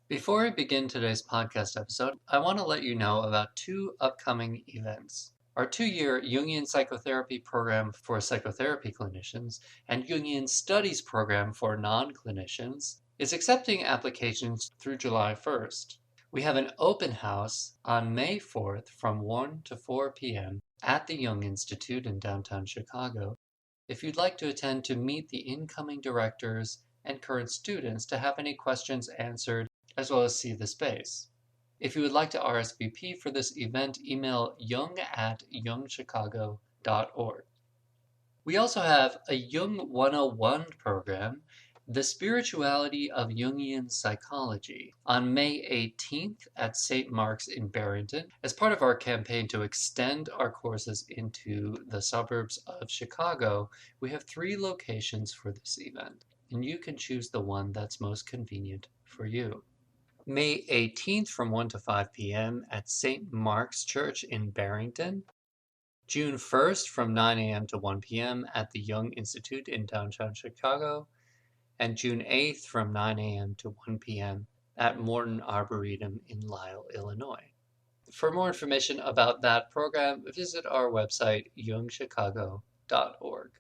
Before we begin today's podcast episode, I want to let you know about two upcoming events. Our 2-year Jungian psychotherapy program for psychotherapy clinicians and Jungian studies program for non-clinicians is accepting applications through July 1st. We have an open house on May 4th from 1 to 4 p.m. at the Jung Institute in downtown Chicago. If you'd like to attend to meet the incoming directors and current students to have any questions answered, as well as see the space. If you would like to RSVP for this event, email jung@jungchicago.org. We also have a Jung 101 program, The Spirituality of Jungian Psychology, on May 18th at St. Mark's in Barrington, as part of our campaign to extend our courses into the suburbs of Chicago. We have 3 locations for this event, and you can choose the one that's most convenient for you. May 18th from 1 to 5 p.m. at St. Mark's Church in Barrington. June 1st from 9 a.m. to 1 p.m. at the Jung Institute in downtown Chicago. And June 8th from 9 a.m. to 1 p.m. at Morton Arboretum in Lisle, Illinois. For more information about that program, visit our website, jungchicago.org.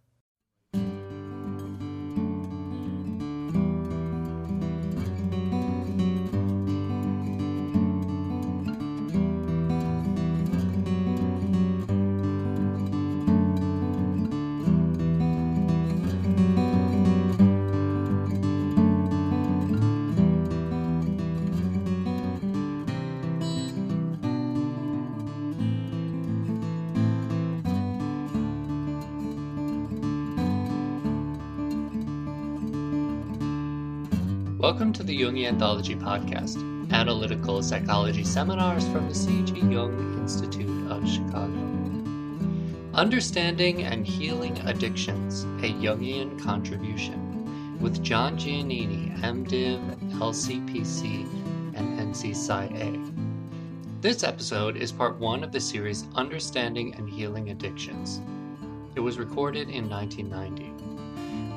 Welcome to the Jung Anthology Podcast, analytical psychology seminars from the C.G. Jung Institute of Chicago. Understanding and Healing Addictions, a Jungian Contribution, with John Giannini, MDiv, LCPC, and NC-Sci-A. This episode is part 1 of the series Understanding and Healing Addictions. It was recorded in 1990.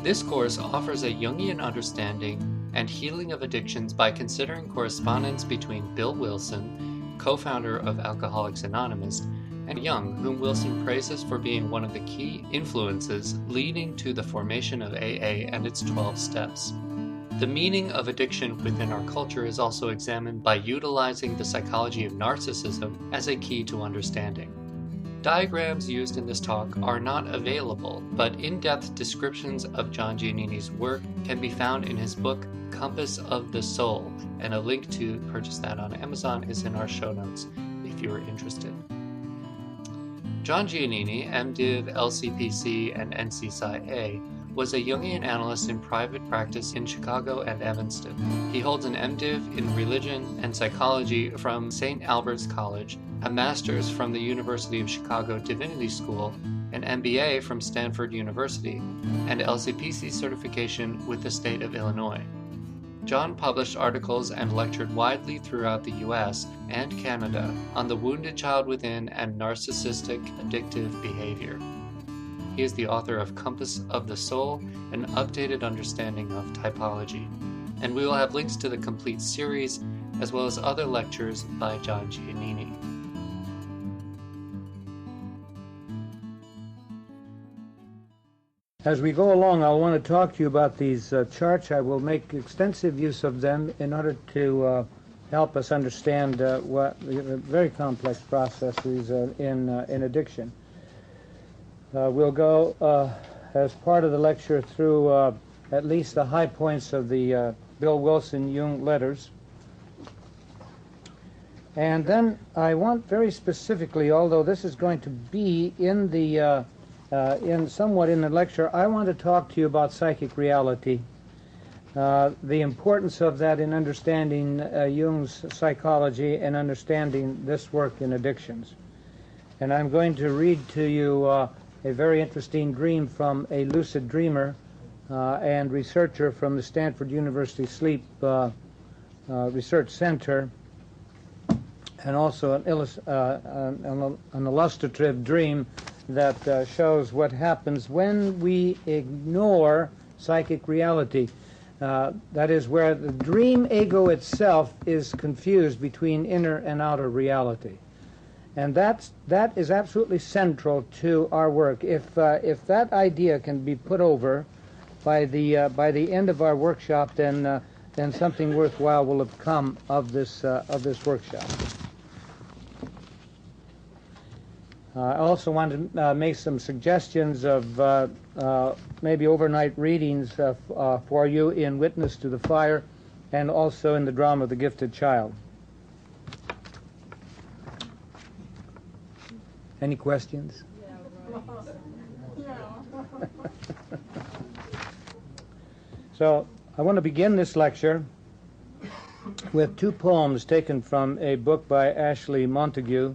This course offers a Jungian understanding and healing of addictions by considering correspondence between Bill Wilson, co-founder of Alcoholics Anonymous, and Jung, whom Wilson praises for being one of the key influences leading to the formation of AA and its 12 steps. The meaning of addiction within our culture is also examined by utilizing the psychology of narcissism as a key to understanding. Diagrams used in this talk are not available, but in-depth descriptions of John Giannini's work can be found in his book, Compass of the Soul, and a link to purchase that on Amazon is in our show notes if you are interested. John Giannini, MDiv, LCPC, and NC-Sci-A, was a Jungian analyst in private practice in Chicago and Evanston. He holds an MDiv in religion and psychology from St. Albert's College, a master's from the University of Chicago Divinity School, an MBA from Stanford University, and LCPC certification with the state of Illinois. John published articles and lectured widely throughout the US and Canada on the wounded child within and narcissistic addictive behavior. He is the author of Compass of the Soul, an updated understanding of typology. And we will have links to the complete series, as well as other lectures by John Giannini. As we go along, I'll want to talk to you about these charts. I will make extensive use of them in order to help us understand what very complex processes in addiction. We'll go, as part of the lecture, through at least the high points of the Bill Wilson Jung letters. And then I want very specifically, although this is going to be in the somewhat in the lecture, I want to talk to you about psychic reality, the importance of that in understanding Jung's psychology and understanding this work in addictions. And I'm going to read to you a very interesting dream from a lucid dreamer and researcher from the Stanford University Sleep Research Center, and also an illustrative dream that shows what happens when we ignore psychic reality. That is where the dream ego itself is confused between inner and outer reality. And that is absolutely central to our work. If that idea can be put over by the end of our workshop, then something worthwhile will have come of this workshop. I also want to make some suggestions of maybe overnight readings for you in Witness to the Fire and also in the drama The Gifted Child. Any questions? Yeah, right. So I want to begin this lecture with two poems taken from a book by Ashley Montague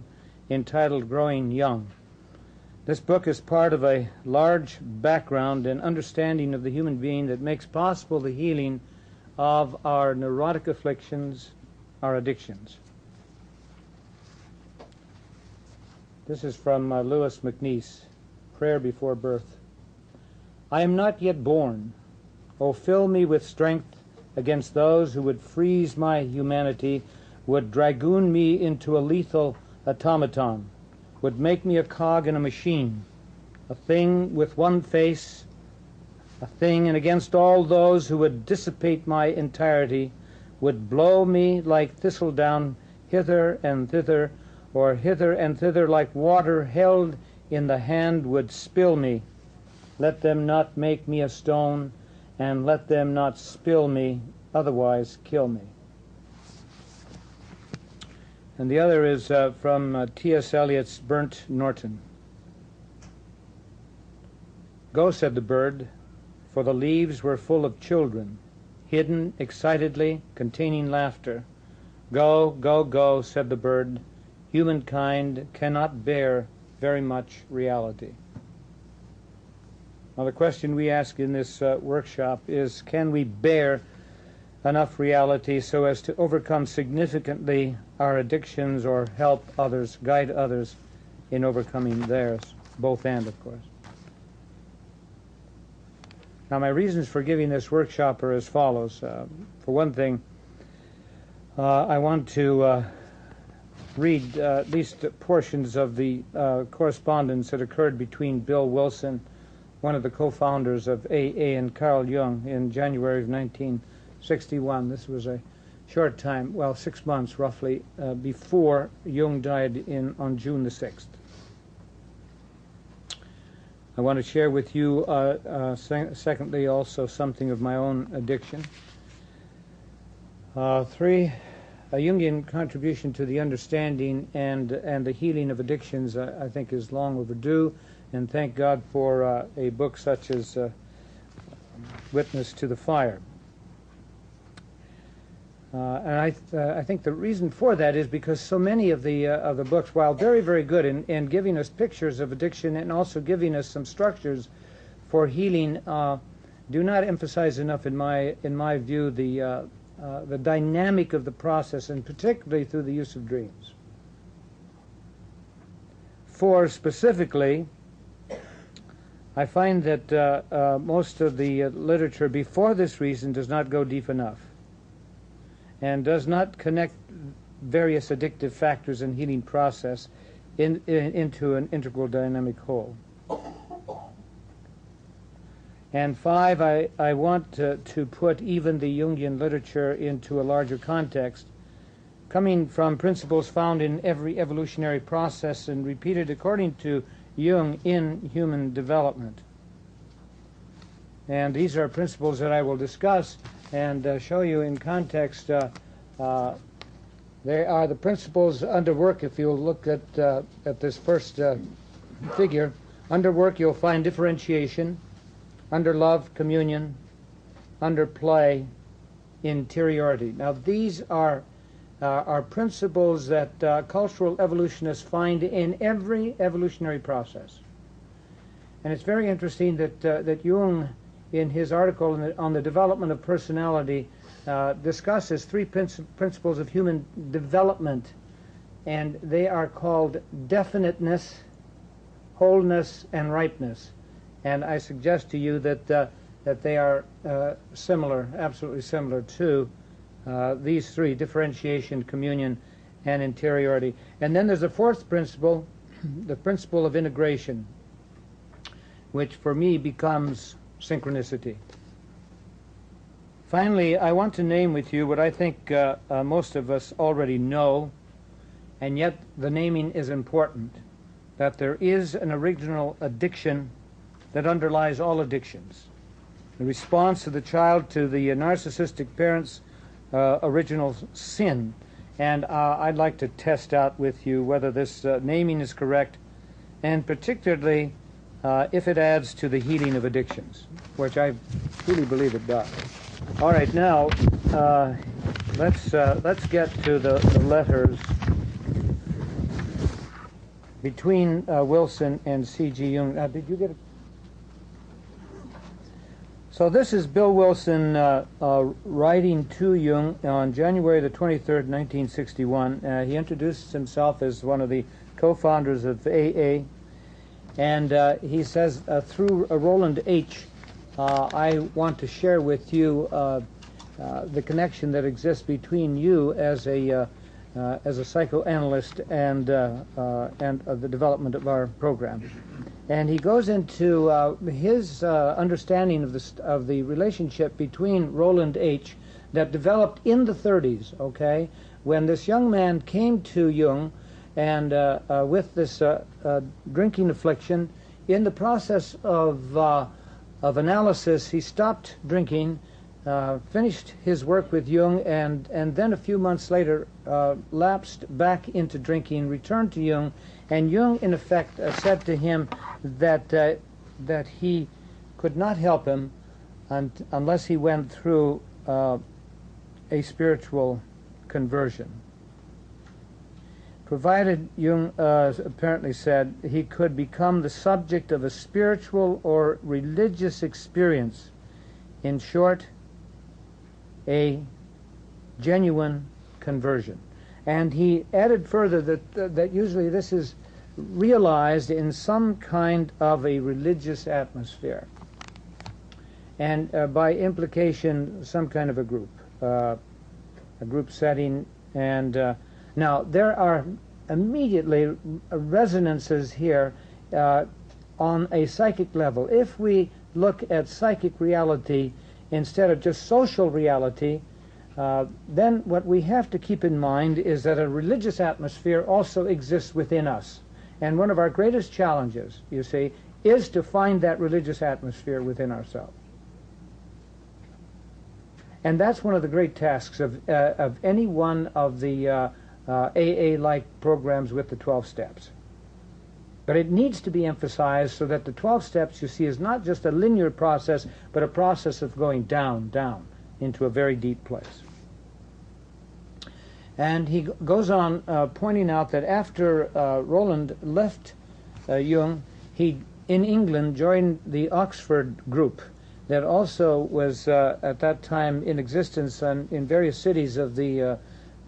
entitled Growing Young. This book is part of a large background and understanding of the human being that makes possible the healing of our neurotic afflictions, our addictions. This is from Lewis McNeice, Prayer Before Birth. I am not yet born. Oh, fill me with strength against those who would freeze my humanity, would dragoon me into a lethal automaton, would make me a cog in a machine, a thing with one face, a thing, and against all those who would dissipate my entirety, would blow me like thistledown hither and thither, or hither and thither like water held in the hand would spill me. Let them not make me a stone, and let them not spill me, otherwise kill me. And the other is from T.S. Eliot's Burnt Norton. Go, said the bird, for the leaves were full of children, hidden excitedly, containing laughter. Go, go, go, said the bird. Humankind cannot bear very much reality. Now the question we ask in this workshop is, can we bear enough reality so as to overcome significantly our addictions or help others, guide others in overcoming theirs, both and, of course. Now my reasons for giving this workshop are as follows. For one thing, I want to read at least portions of the correspondence that occurred between Bill Wilson, one of the co-founders of AA, and Carl Jung in January of 1961. This was a short time, well, 6 months roughly, before Jung died on June the 6th. I want to share with you, secondly, also something of my own addiction. Three, a Jungian contribution to the understanding and the healing of addictions, I think, is long overdue, and thank God for a book such as Witness to the Fire. And I think the reason for that is because so many of the books, while very, very good in giving us pictures of addiction and also giving us some structures for healing, do not emphasize enough, in my view, the dynamic of the process, and particularly through the use of dreams. For specifically, I find that most of the literature before this reason does not go deep enough and does not connect various addictive factors in healing process into an integral dynamic whole. And five, I want to put even the Jungian literature into a larger context, coming from principles found in every evolutionary process and repeated according to Jung in human development. And these are principles that I will discuss and show you in context. They are the principles under work. If you'll look at this first figure, under work you'll find differentiation, under love, communion, under play, interiority. Now these are principles that cultural evolutionists find in every evolutionary process. And it's very interesting that Jung, in his article on the development of personality, discusses three principles of human development, and they are called definiteness, wholeness, and ripeness. And I suggest to you that that they are similar, absolutely similar to these three: differentiation, communion, and interiority. And then there's a fourth principle, the principle of integration, which for me becomes synchronicity. Finally, I want to name with you what I think most of us already know, and yet the naming is important, that there is an original addiction that underlies all addictions. The response of the child to the narcissistic parent's original sin. And I'd like to test out with you whether this naming is correct, and particularly if it adds to the healing of addictions, which I truly believe it does. All right, now let's get to the letters between Wilson and C.G. Jung. Did you get it? So this is Bill Wilson writing to Jung on January the 23rd, 1961. He introduces himself as one of the co-founders of AA, and he says, through Roland H., I want to share with you the connection that exists between you as a psychoanalyst and the development of our program. And he goes into his understanding of the relationship between Roland H. that developed in the 30s, okay, when this young man came to Jung and with this drinking affliction. In the process of analysis, he stopped drinking, finished his work with Jung, and then a few months later lapsed back into drinking, returned to Jung, and Jung, in effect, said to him that he could not help him unless he went through a spiritual conversion. Provided, Jung apparently said, he could become the subject of a spiritual or religious experience. In short, a genuine conversion. And he added further that usually this is realized in some kind of a religious atmosphere, and by implication, some kind of a group setting. And now there are immediately resonances here on a psychic level. If we look at psychic reality instead of just social reality, then what we have to keep in mind is that a religious atmosphere also exists within us. And one of our greatest challenges, you see, is to find that religious atmosphere within ourselves. And that's one of the great tasks of any one of the AA-like programs with the 12 steps. But it needs to be emphasized so that the 12 steps, you see, is not just a linear process, but a process of going down, down, into a very deep place. And he goes on pointing out that after Roland left Jung, he, in England, joined the Oxford group that also was at that time in existence in various cities of the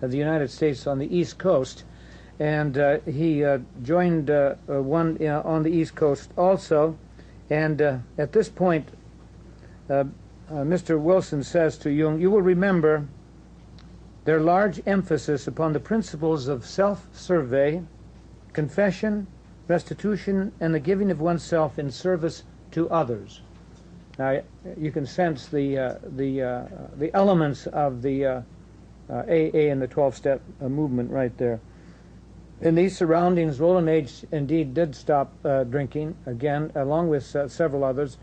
United States on the East Coast. And he joined one on the East Coast also. And at this point, Mr. Wilson says to Jung, "You will remember their large emphasis upon the principles of self-survey, confession, restitution, and the giving of oneself in service to others." Now, you can sense the elements of the AA and the 12-step movement right there. In these surroundings, Roland H. indeed did stop drinking, again, along with several others.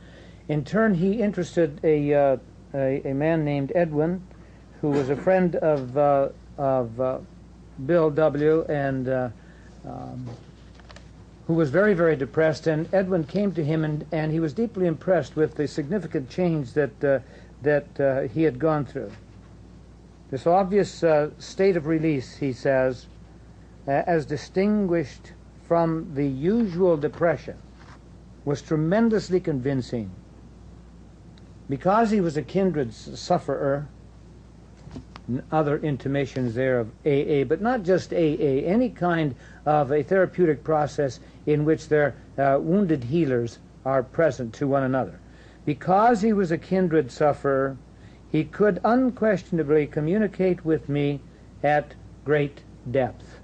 In turn, he interested a man named Edwin, who was a friend of Bill W., and who was very, very depressed. And Edwin came to him, and he was deeply impressed with the significant change that he had gone through. This obvious state of release, he says, as distinguished from the usual depression, was tremendously convincing. Because he was a kindred sufferer, other intimations there of AA, but not just AA, any kind of a therapeutic process in which their wounded healers are present to one another. Because he was a kindred sufferer, he could unquestionably communicate with me at great depth.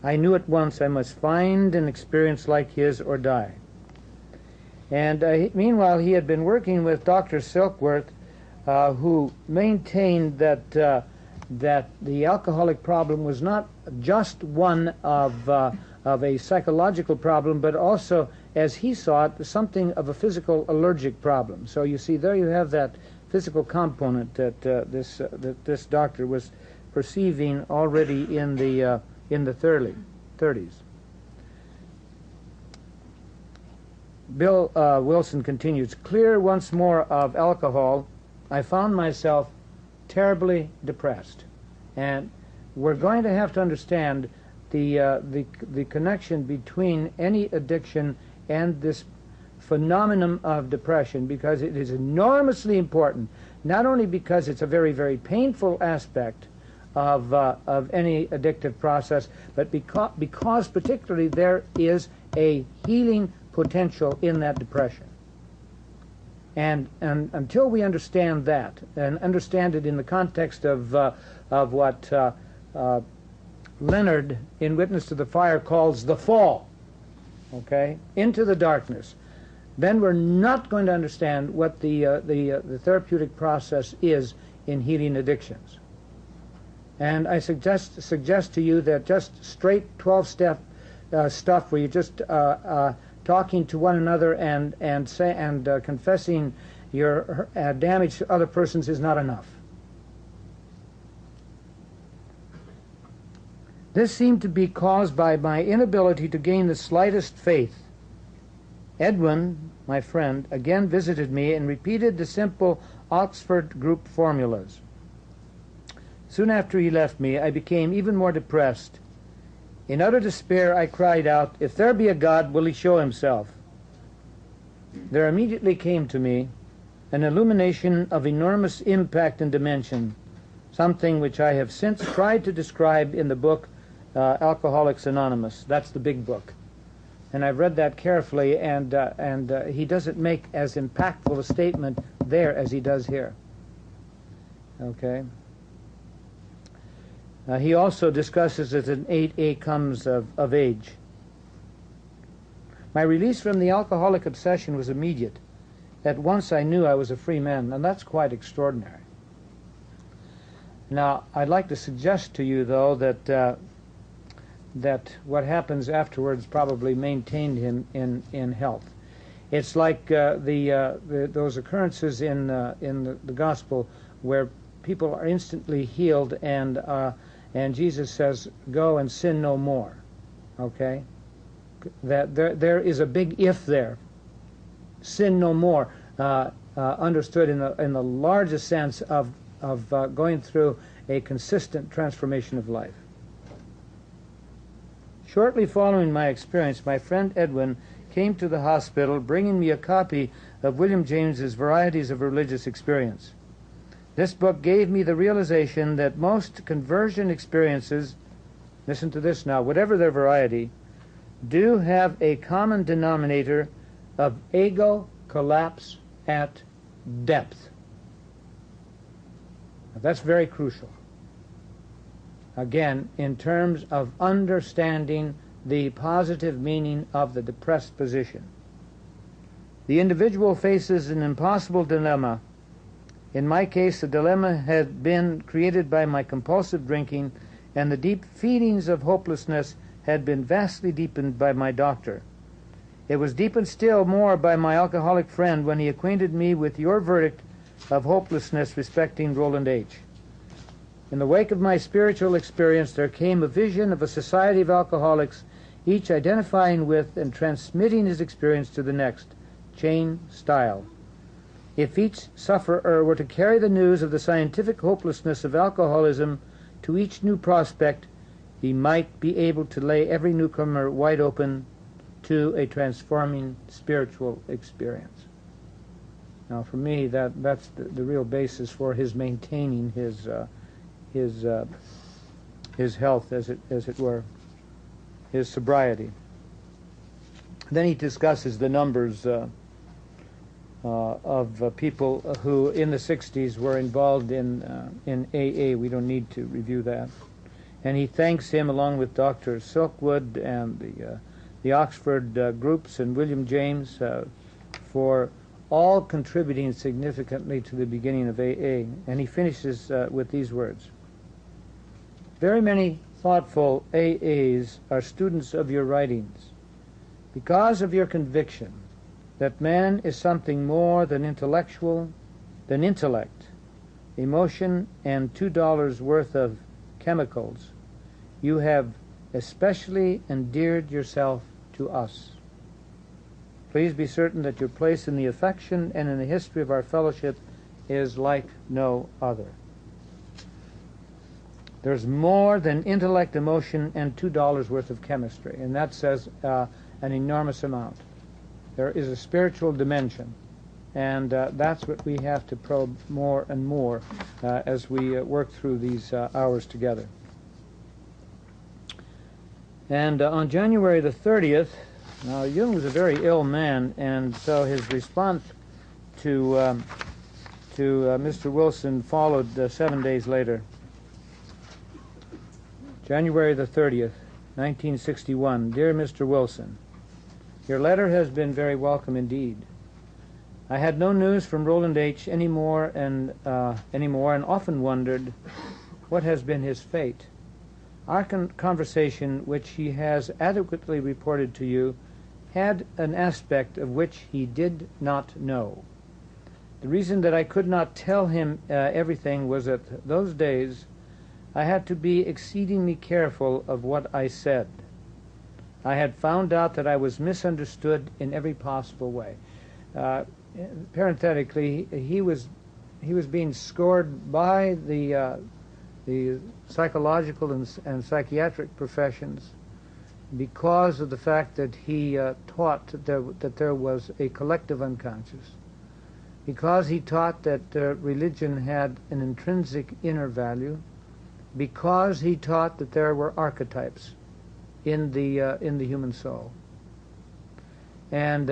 I knew at once I must find an experience like his or die. And meanwhile, he had been working with Dr. Silkworth, who maintained that the alcoholic problem was not just one of a psychological problem, but also, as he saw it, something of a physical allergic problem. So you see, there you have that physical component that this doctor was perceiving already in the 30s. Bill Wilson continues, clear once more of alcohol, I found myself terribly depressed. And we're going to have to understand the connection between any addiction and this phenomenon of depression, because it is enormously important, not only because it's a very, very painful aspect of any addictive process, but because particularly there is a healing potential in that depression. And until we understand that, and understand it in the context of what Leonard in Witness to the Fire calls the fall, okay, into the darkness, then we're not going to understand what the therapeutic process is in healing addictions. And I suggest to you that just straight 12-step stuff where you just talking to one another and confessing your damage to other persons is not enough. This seemed to be caused by my inability to gain the slightest faith. Edwin, my friend, again visited me and repeated the simple Oxford group formulas. Soon after he left me, I became even more depressed. In utter despair, I cried out, "If there be a God, will he show himself?" There immediately came to me an illumination of enormous impact and dimension, something which I have since tried to describe in the book Alcoholics Anonymous. That's the big book. And I've read that carefully, and he doesn't make as impactful a statement there as he does here. Okay? He also discusses it in 8A Comes of Age. My release from the alcoholic obsession was immediate. At once I knew I was a free man, and that's quite extraordinary. Now, I'd like to suggest to you, though, that what happens afterwards probably maintained him in health. It's like those occurrences in the gospel where people are instantly healed, and Jesus says, "Go and sin no more." Okay, that there is a big if there. Sin no more, understood in the largest sense of going through a consistent transformation of life. Shortly following my experience, my friend Edwin came to the hospital bringing me a copy of William James's Varieties of Religious Experience. This book gave me the realization that most conversion experiences, listen to this now, whatever their variety, do have a common denominator of ego collapse at depth. Now, that's very crucial. Again, in terms of understanding the positive meaning of the depressed position. The individual faces an impossible dilemma. In my case, the dilemma had been created by my compulsive drinking, and the deep feelings of hopelessness had been vastly deepened by my doctor. It was deepened still more by my alcoholic friend when he acquainted me with your verdict of hopelessness respecting Roland H. In the wake of my spiritual experience, there came a vision of a society of alcoholics, each identifying with and transmitting his experience to the next, chain style. If each sufferer were to carry the news of the scientific hopelessness of alcoholism to each new prospect, he might be able to lay every newcomer wide open to a transforming spiritual experience. Now, for me, that's the real basis for his maintaining his health, as it were, his sobriety. Then he discusses the numbers people who in the 60s were involved in AA. We don't need to review that. And he thanks him along with Dr. Silkwood and the Oxford groups and William James for all contributing significantly to the beginning of AA. And he finishes with these words. Very many thoughtful AAs are students of your writings because of your conviction that man is something more than intellectual, than intellect, emotion, and $2 worth of chemicals. You have especially endeared yourself to us. Please be certain that your place in the affection and in the history of our fellowship is like no other. There's more than intellect, emotion, and $2 worth of chemistry, and that says an enormous amount. There is a spiritual dimension, and that's what we have to probe more and more as we work through these hours together. And on January the 30th, now Jung was a very ill man, and so his response to Mr. Wilson followed 7 days later. January the 30th, 1961. Dear Mr. Wilson, your letter has been very welcome indeed. I had no news from Roland H. anymore and often wondered what has been his fate. Our conversation, which he has adequately reported to you, had an aspect of which he did not know. The reason that I could not tell him everything was that those days I had to be exceedingly careful of what I said. I had found out that I was misunderstood in every possible way. Parenthetically, he was being scored by the psychological and psychiatric professions because of the fact that he taught that there was a collective unconscious, because he taught that religion had an intrinsic inner value, because he taught that there were archetypes in the human soul, and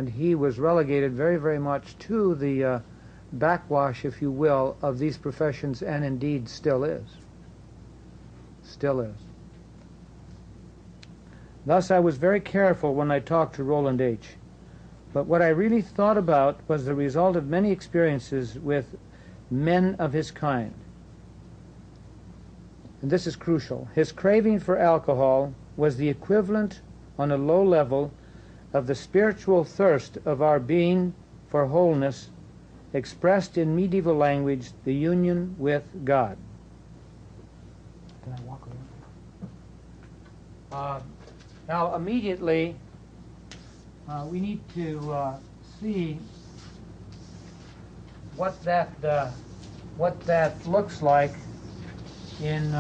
he was relegated very, very much to the backwash, if you will, of these professions, and indeed still is. Still is. Thus, I was very careful when I talked to Roland H. But what I really thought about was the result of many experiences with men of his kind. And this is crucial. His craving for alcohol was the equivalent on a low level of the spiritual thirst of our being for wholeness, expressed in medieval language, the union with God. Can I walk around? Now, immediately, we need to see what that looks like in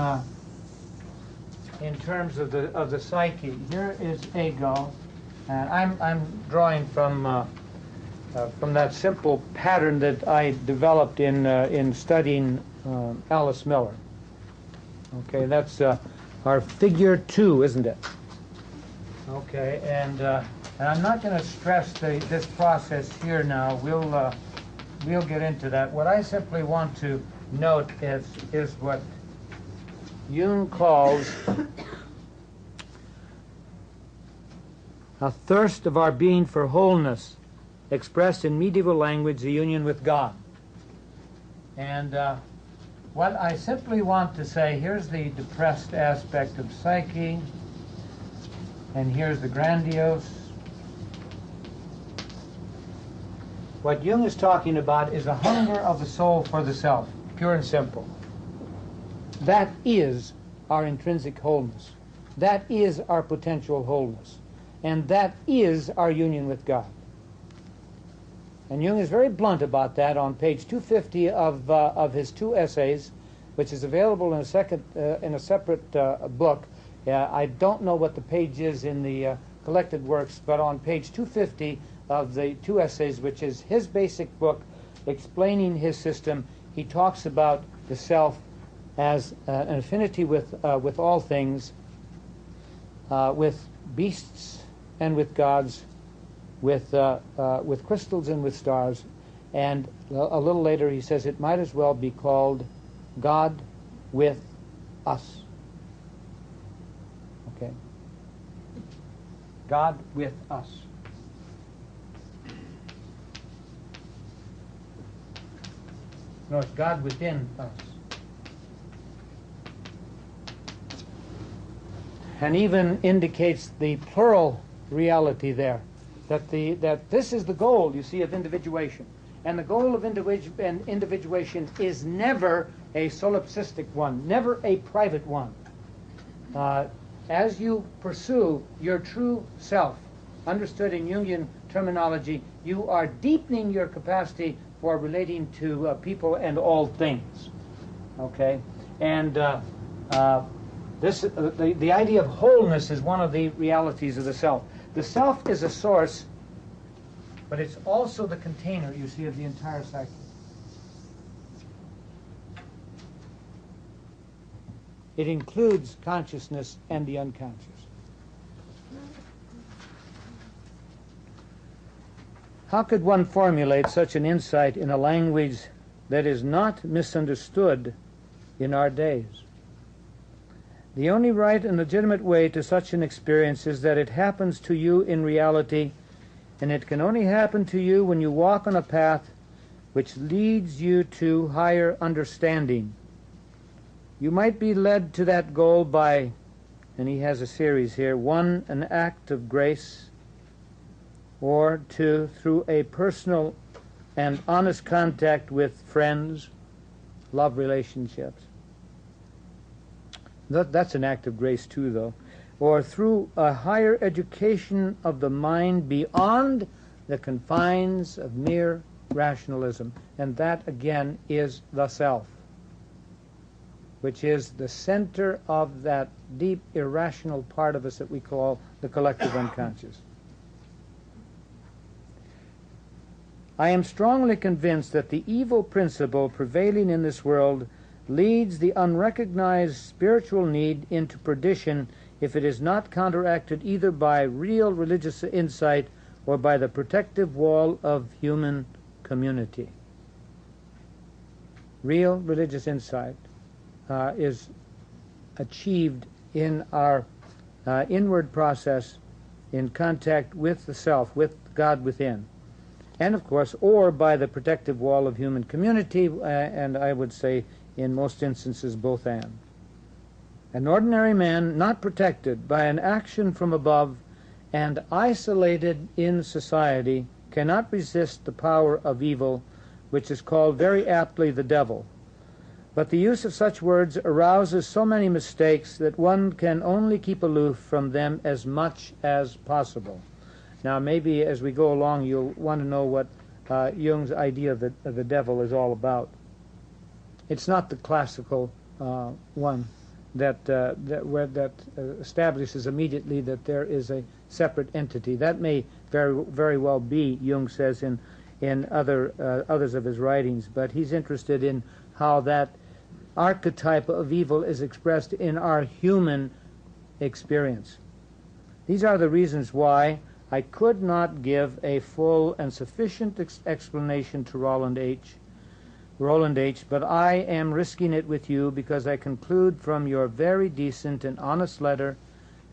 terms of the psyche. Here is ego, and I'm drawing from that simple pattern that I developed in studying Alice Miller. Okay, that's our figure 2, isn't it? Okay, and I'm not going to stress this process here now. We'll get into that. What I simply want to note is what Jung calls a thirst of our being for wholeness, expressed in medieval language, the union with God. And what I simply want to say, here's the depressed aspect of psyche, and here's the grandiose. What Jung is talking about is a hunger of the soul for the self, pure and simple. That is our intrinsic wholeness. That is our potential wholeness. And that is our union with God. And Jung is very blunt about that on page 250 of his 2 essays, which is available in a separate book. I don't know what the page is in the collected works, but on page 250 of the 2 essays, which is his basic book explaining his system, he talks about the self as an affinity with all things, with beasts and with gods, with crystals and with stars. And a little later he says it might as well be called God with us. Okay? God with us. No, it's God within us. And even indicates the plural reality there, that this is the goal, you see, of individuation. And the goal of individuation is never a solipsistic one, never a private one. As you pursue your true self, understood in Jungian terminology, you are deepening your capacity for relating to people and all things. Okay? And the idea of wholeness is one of the realities of the self. The self is a source, but it's also the container, you see, of the entire psyche. It includes consciousness and the unconscious. How could one formulate such an insight in a language that is not misunderstood in our days? The only right and legitimate way to such an experience is that it happens to you in reality, and it can only happen to you when you walk on a path which leads you to higher understanding. You might be led to that goal by, and he has a series here, 1, an act of grace, or 2, through a personal and honest contact with friends, love relationships. That's an act of grace too, though. Or through a higher education of the mind beyond the confines of mere rationalism. And that, again, is the self, which is the center of that deep irrational part of us that we call the collective unconscious. I am strongly convinced that the evil principle prevailing in this world leads the unrecognized spiritual need into perdition if it is not counteracted either by real religious insight or by the protective wall of human community. Real religious insight is achieved in our inward process in contact with the self, with God within. And of course, or by the protective wall of human community, and I would say in most instances both and. An ordinary man not protected by an action from above and isolated in society cannot resist the power of evil, which is called very aptly the devil. But the use of such words arouses so many mistakes that one can only keep aloof from them as much as possible. Now, maybe as we go along, you'll want to know what Jung's idea of the devil is all about. It's not the classical one that establishes immediately that there is a separate entity. That may very well be, Jung says, in others of his writings, but he's interested in how that archetype of evil is expressed in our human experience. These are the reasons why I could not give a full and sufficient explanation to Roland H., but I am risking it with you because I conclude from your very decent and honest letter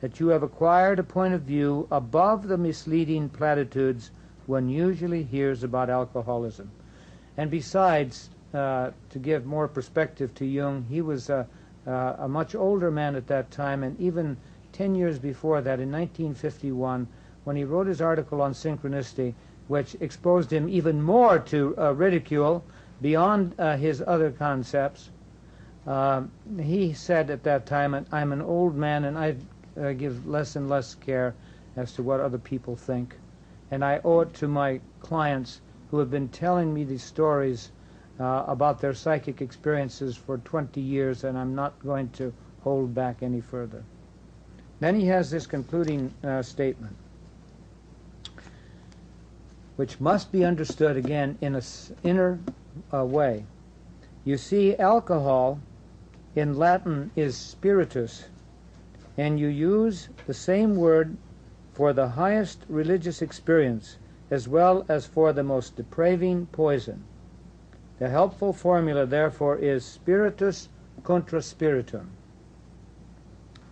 that you have acquired a point of view above the misleading platitudes one usually hears about alcoholism. And besides, to give more perspective to Jung, he was a much older man at that time, and even 10 years before that, in 1951, when he wrote his article on synchronicity, which exposed him even more to ridicule beyond his other concepts, he said at that time, I'm an old man and I give less and less care as to what other people think. And I owe it to my clients who have been telling me these stories about their psychic experiences for 20 years, and I'm not going to hold back any further. Then he has this concluding statement, which must be understood again in an inner way. You see, alcohol in Latin is spiritus, and you use the same word for the highest religious experience as well as for the most depraving poison. The helpful formula, therefore, is spiritus contra spiritum.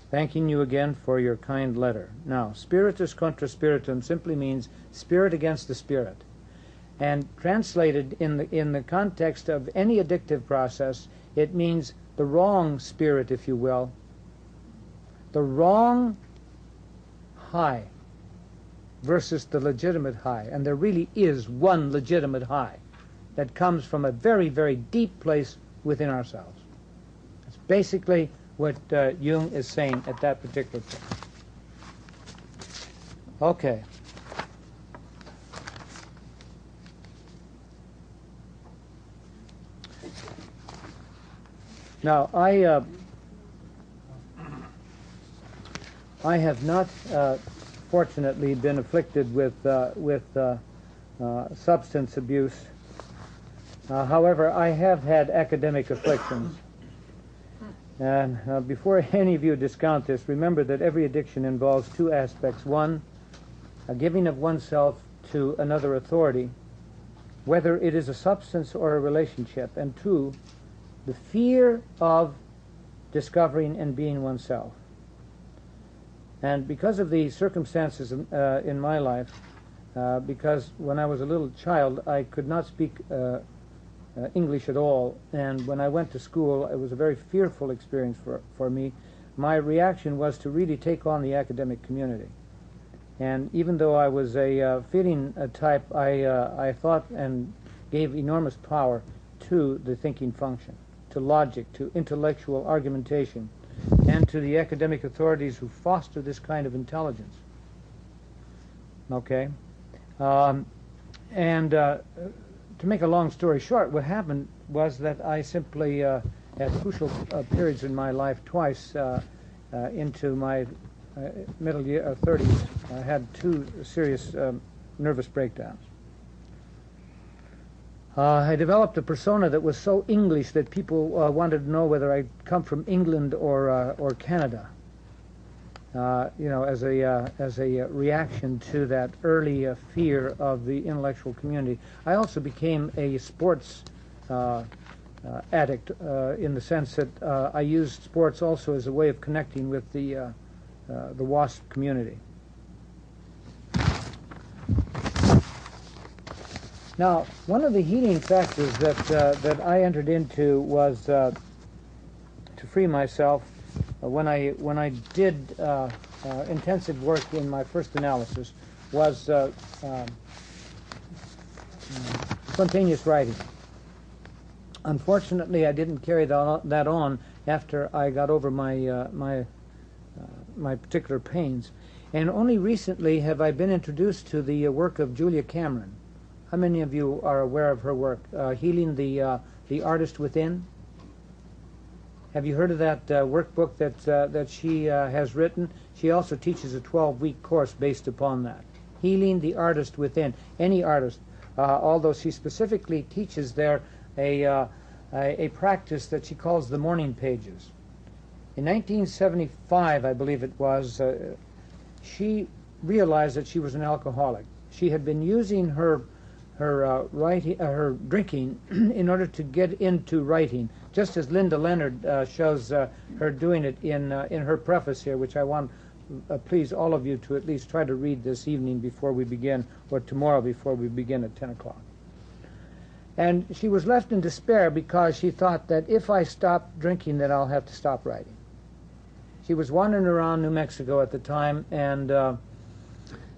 Thanking you again for your kind letter. Now, spiritus contra spiritum simply means spirit against the spirit. And translated in the context of any addictive process, it means the wrong spirit, if you will, the wrong high versus the legitimate high. And there really is one legitimate high that comes from a very, very deep place within ourselves. That's basically what Jung is saying at that particular point. Okay. Now, I have not, fortunately, been afflicted with substance abuse. However, I have had academic afflictions. And before any of you discount this, remember that every addiction involves two aspects. One, a giving of oneself to another authority, whether it is a substance or a relationship. And two, the fear of discovering and being oneself. And because of the circumstances in my life, because when I was a little child I could not speak English at all, and when I went to school it was a very fearful experience for me. My reaction was to really take on the academic community. And even though I was a feeling type, I thought and gave enormous power to the thinking function, to logic, to intellectual argumentation, and to the academic authorities who foster this kind of intelligence. Okay? To make a long story short, what happened was that I simply, at crucial periods in my life, twice into my middle 30s, I had two serious nervous breakdowns. I developed a persona that was so English that people wanted to know whether I'd come from England or Canada. You know, as a reaction to that early fear of the intellectual community. I also became a sports addict in the sense that I used sports also as a way of connecting with the WASP community. Now, one of the healing factors that I entered into was to free myself when I did intensive work in my first analysis was spontaneous writing. Unfortunately, I didn't carry that on after I got over my particular pains, and only recently have I been introduced to the work of Julia Cameron. How many of you are aware of her work, Healing the Artist Within? Have you heard of that workbook that she has written? She also teaches a 12-week course based upon that. Healing the Artist Within. Any artist, although she specifically teaches there a practice that she calls the morning pages. In 1975, I believe it was, she realized that she was an alcoholic. She had been using her drinking in order to get into writing, just as Linda Leonard shows her doing it in her preface here, which I want please all of you to at least try to read this evening before we begin, or tomorrow before we begin at 10 o'clock. And she was left in despair because she thought that if I stop drinking, then I'll have to stop writing. She was wandering around New Mexico at the time, and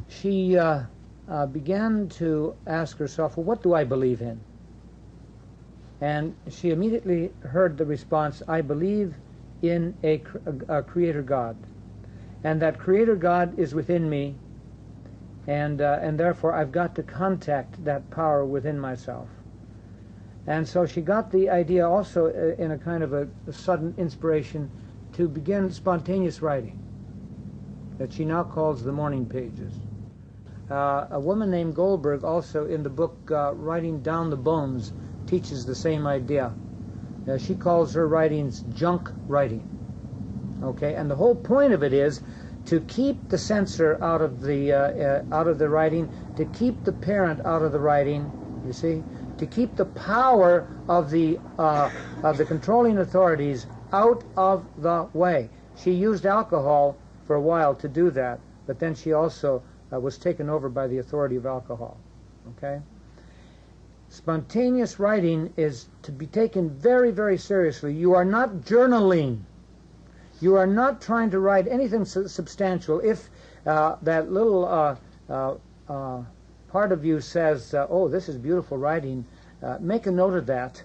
she began to ask herself, well, what do I believe in? And she immediately heard the response, I believe in a creator God. And that creator God is within me, and therefore I've got to contact that power within myself. And so she got the idea also in a kind of a sudden inspiration to begin spontaneous writing that she now calls the morning pages. A woman named Goldberg also in the book Writing Down the Bones teaches the same idea. She calls her writings junk writing. Okay, and the whole point of it is to keep the censor out of the writing, to keep the parent out of the writing, you see, to keep the power of the controlling authorities out of the way. She used alcohol for a while to do that, but then she also was taken over by the authority of alcohol. Okay? Spontaneous writing is to be taken very, very seriously. You are not journaling. You are not trying to write anything substantial. If that little part of you says, oh, this is beautiful writing, make a note of that,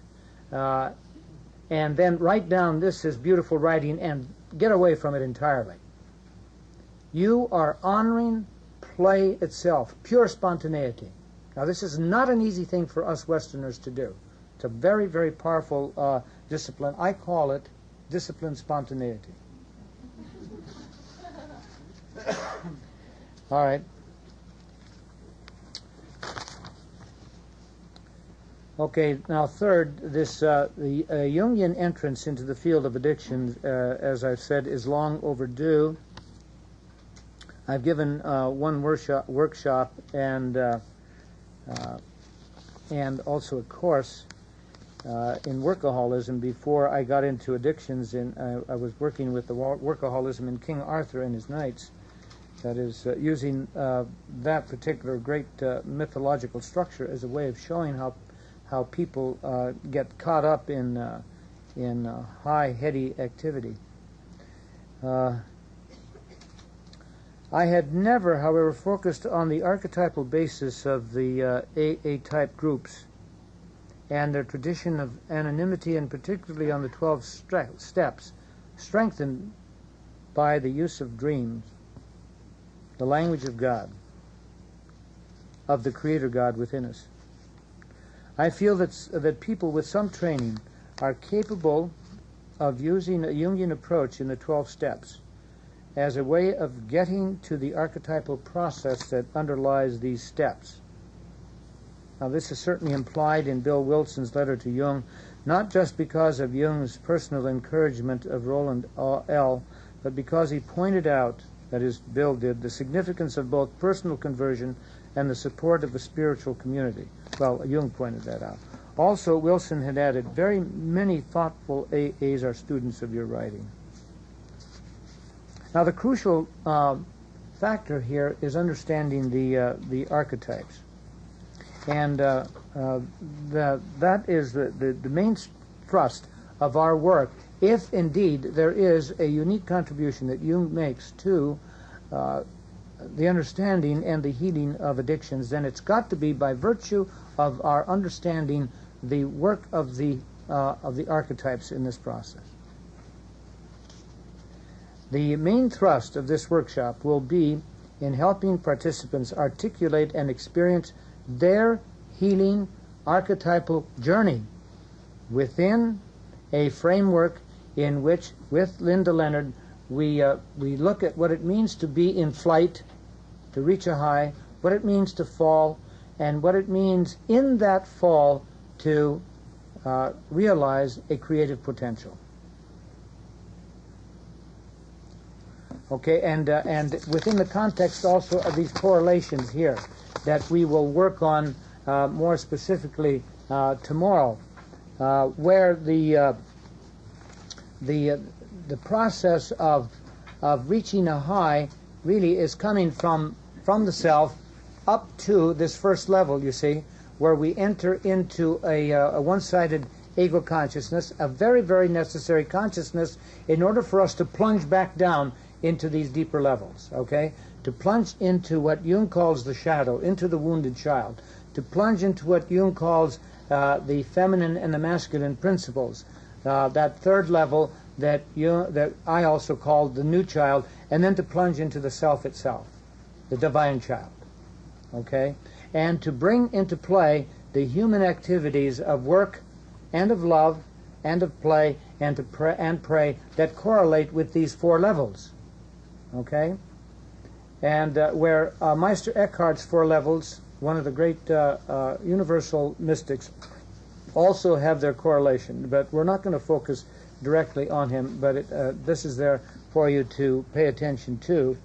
and then write down this is beautiful writing and get away from it entirely. You are honoring play itself, pure spontaneity. Now, this is not an easy thing for us Westerners to do. It's a very, very powerful discipline. I call it disciplined spontaneity. All right. Okay, now third, this the Jungian entrance into the field of addiction, as I've said, is long overdue. I've given one workshop and also a course in workaholism before I got into addictions. I was working with the workaholism in King Arthur and his knights. That is, using that particular great mythological structure as a way of showing how people get caught up in high, heady activity. I had never, however, focused on the archetypal basis of the A-type groups and their tradition of anonymity, and particularly on the 12 steps, strengthened by the use of dreams, the language of God, of the Creator God within us. I feel that people with some training are capable of using a Jungian approach in the 12 steps as a way of getting to the archetypal process that underlies these steps. Now, this is certainly implied in Bill Wilson's letter to Jung, not just because of Jung's personal encouragement of Roland L., but because he pointed out, that is, Bill did, the significance of both personal conversion and the support of a spiritual community. Well, Jung pointed that out. Also, Wilson had added, very many thoughtful AAs are students of your writing. Now, the crucial factor here is understanding the archetypes. And that is the main thrust of our work, if indeed there is a unique contribution that Jung makes to the understanding and the healing of addictions, then it's got to be by virtue of our understanding the work of the archetypes in this process. The main thrust of this workshop will be in helping participants articulate and experience their healing archetypal journey within a framework in which, with Linda Leonard, we look at what it means to be in flight, to reach a high, what it means to fall, and what it means in that fall to realize a creative potential. Okay, and within the context also of these correlations here that we will work on more specifically tomorrow, where the process of reaching a high really is coming from the self up to this first level, you see, where we enter into a one-sided ego consciousness, a very, very necessary consciousness in order for us to plunge back down into these deeper levels, okay? To plunge into what Jung calls the shadow, into the wounded child, to plunge into what Jung calls the feminine and the masculine principles, that third level that I also called the new child, and then to plunge into the self itself, the divine child, okay? And to bring into play the human activities of work and of love and of play and pray that correlate with these four levels, okay? And where Meister Eckhart's four levels, one of the great universal mystics, also have their correlation, but we're not going to focus directly on him, but this is there for you to pay attention to.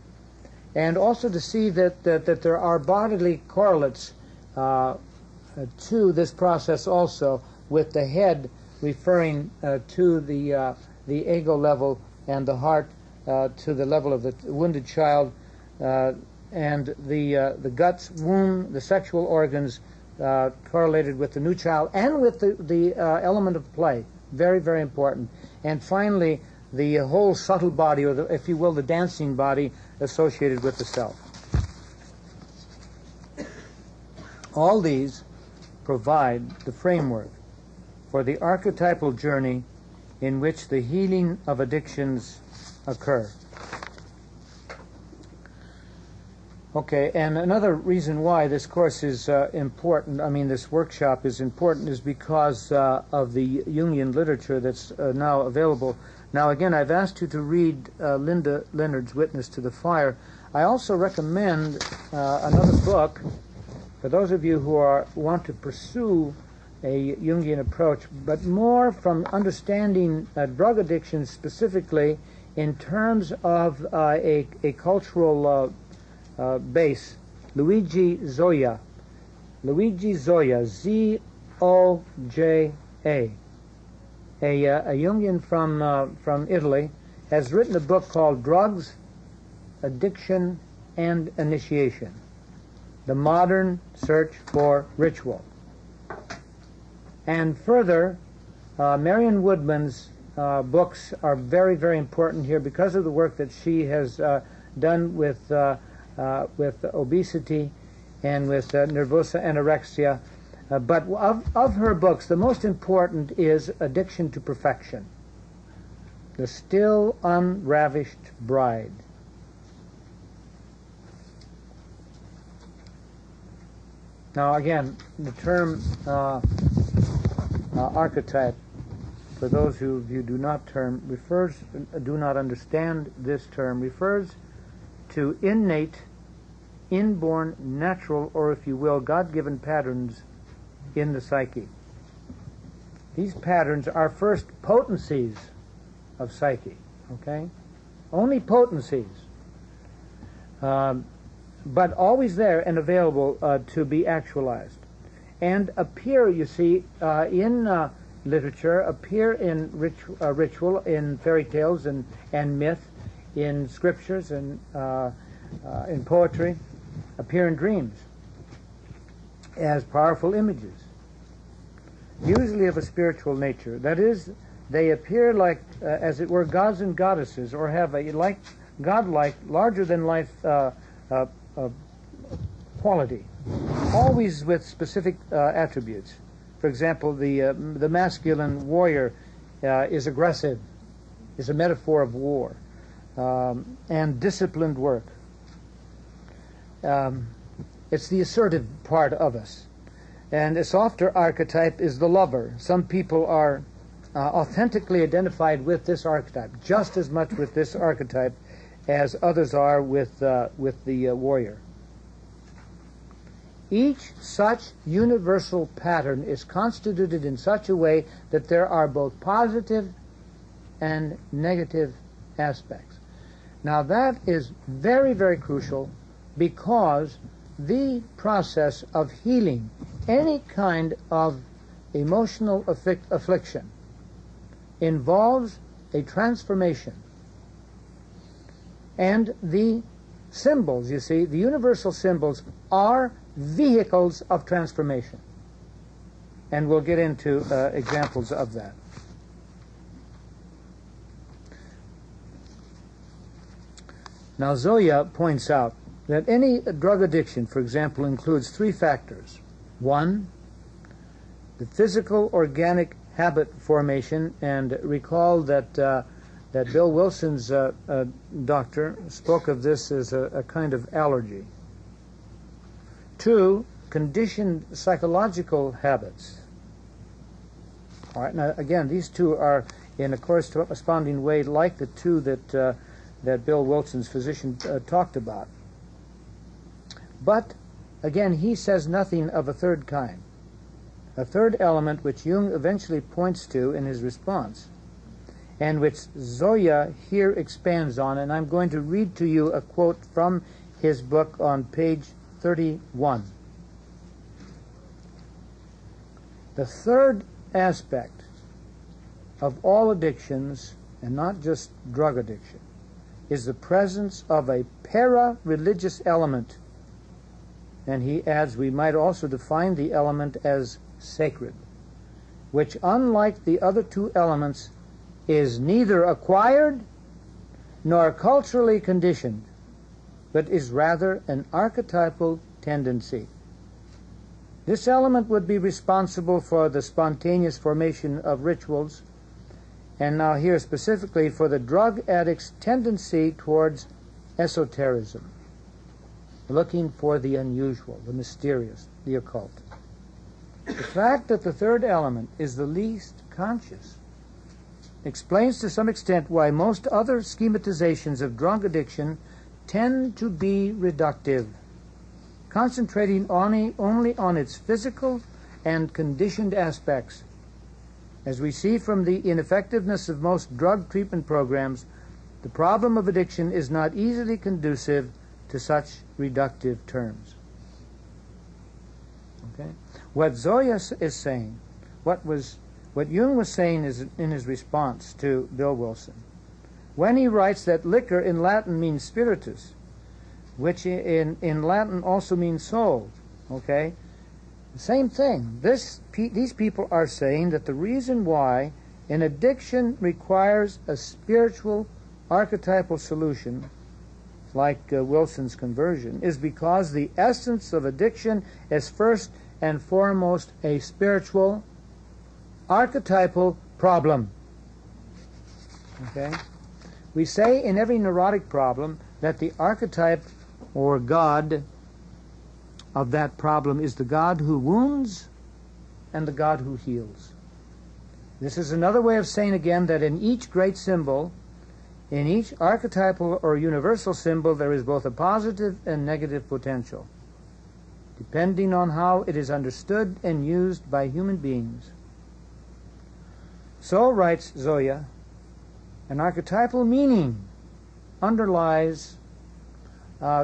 And also to see that there are bodily correlates to this process also, with the head referring to the ego level and the heart to the level of the wounded child, and the guts, womb, the sexual organs correlated with the new child and with the element of play. Very, very important. And finally, the whole subtle body, or if you will, the dancing body associated with the self. All these provide the framework for the archetypal journey in which the healing of addictions occur. Okay, and another reason why this course is important, this workshop is important, is because of the Jungian literature that's now available. Now, again, I've asked you to read Linda Leonard's Witness to the Fire. I also recommend another book for those of you who want to pursue a Jungian approach, but more from understanding drug addiction specifically in terms of a cultural base. Luigi Zoya, Z-O-J-A, a Jungian from Italy, has written a book called Drugs, Addiction, and Initiation: The Modern Search for Ritual. And further, Marion Woodman's books are very, very important here because of the work that she has done with obesity and with nervosa anorexia. But of her books, the most important is Addiction to Perfection, The Still Unravished Bride. Now again, the term archetype, for those who do not understand this term, refers to innate, inborn, natural, or if you will, God-given patterns in the psyche. These patterns are first potencies of psyche, okay? Only potencies, but always there and available to be actualized. And appear, you see, in literature, appear in ritual, in fairy tales and myth, in scriptures and in poetry, appear in dreams as powerful images, usually of a spiritual nature. That is, they appear like, as it were, gods and goddesses, or have a godlike, larger-than-life quality, always with specific attributes. For example, the masculine warrior is aggressive, is a metaphor of war, and disciplined work. It's the assertive part of us. And a softer archetype is the lover. Some people are authentically identified with this archetype, just as much with this archetype as others are with the warrior. Each such universal pattern is constituted in such a way that there are both positive and negative aspects. Now that is very, very crucial, because the process of healing any kind of emotional affliction involves a transformation. And the symbols, you see, the universal symbols are vehicles of transformation. And we'll get into examples of that. Now Zoya points out that any drug addiction, for example, includes three factors. One, the physical organic habit formation, and recall that Bill Wilson's doctor spoke of this as a kind of allergy. Two, conditioned psychological habits. All right, now again, these two are in a corresponding way like the two that Bill Wilson's physician talked about. But again, he says nothing of a third kind, a third element which Jung eventually points to in his response, and which Zoya here expands on, and I'm going to read to you a quote from his book on page 31. The third aspect of all addictions, and not just drug addiction, is the presence of a para-religious element. And he adds, we might also define the element as sacred, which, unlike the other two elements, is neither acquired nor culturally conditioned, but is rather an archetypal tendency. This element would be responsible for the spontaneous formation of rituals, and now here specifically for the drug addict's tendency towards esotericism, looking for the unusual, the mysterious, the occult. The fact that the third element is the least conscious explains to some extent why most other schematizations of drug addiction tend to be reductive, concentrating only on its physical and conditioned aspects. As we see from the ineffectiveness of most drug treatment programs, the problem of addiction is not easily conducive to such reductive terms. Okay? What Zoya is saying, what Jung was saying is in his response to Bill Wilson, when he writes that liquor in Latin means spiritus, which in Latin also means soul, okay? The same thing. These people are saying that the reason why an addiction requires a spiritual archetypal solution, like Wilson's conversion, is because the essence of addiction is first and foremost a spiritual archetypal problem. Okay? We say in every neurotic problem that the archetype or God of that problem is the God who wounds and the God who heals. This is another way of saying again that in each great symbol, in each archetypal or universal symbol, there is both a positive and negative potential, depending on how it is understood and used by human beings. So, writes Zoya, an archetypal meaning underlies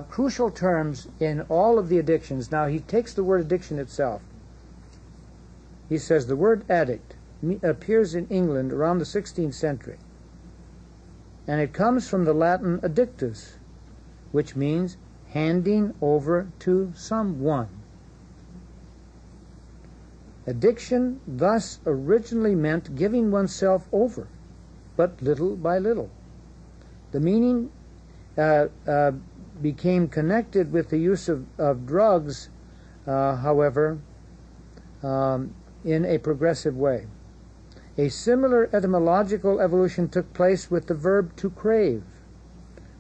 crucial terms in all of the addictions. Now, he takes the word addiction itself. He says the word addict appears in England around the 16th century, and it comes from the Latin addictus, which means handing over to someone. Addiction thus originally meant giving oneself over, but little by little. The meaning became connected with the use of drugs, however, in a progressive way. A similar etymological evolution took place with the verb to crave,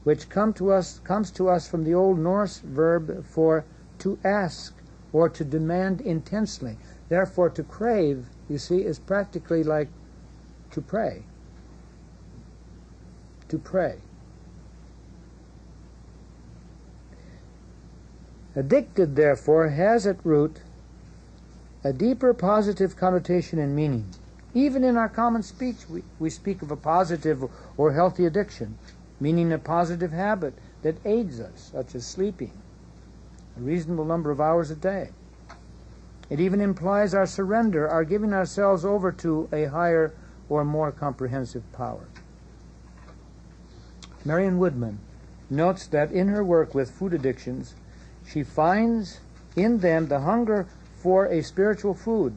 which comes to us from the Old Norse verb for to ask or to demand intensely. Therefore, to crave, you see, is practically like to pray. To pray. Addicted, therefore, has at root a deeper positive connotation and meaning. Even in our common speech, we speak of a positive or healthy addiction, meaning a positive habit that aids us, such as sleeping a reasonable number of hours a day. It even implies our surrender, our giving ourselves over to a higher or more comprehensive power. Marion Woodman notes that in her work with food addictions, she finds in them the hunger for a spiritual food,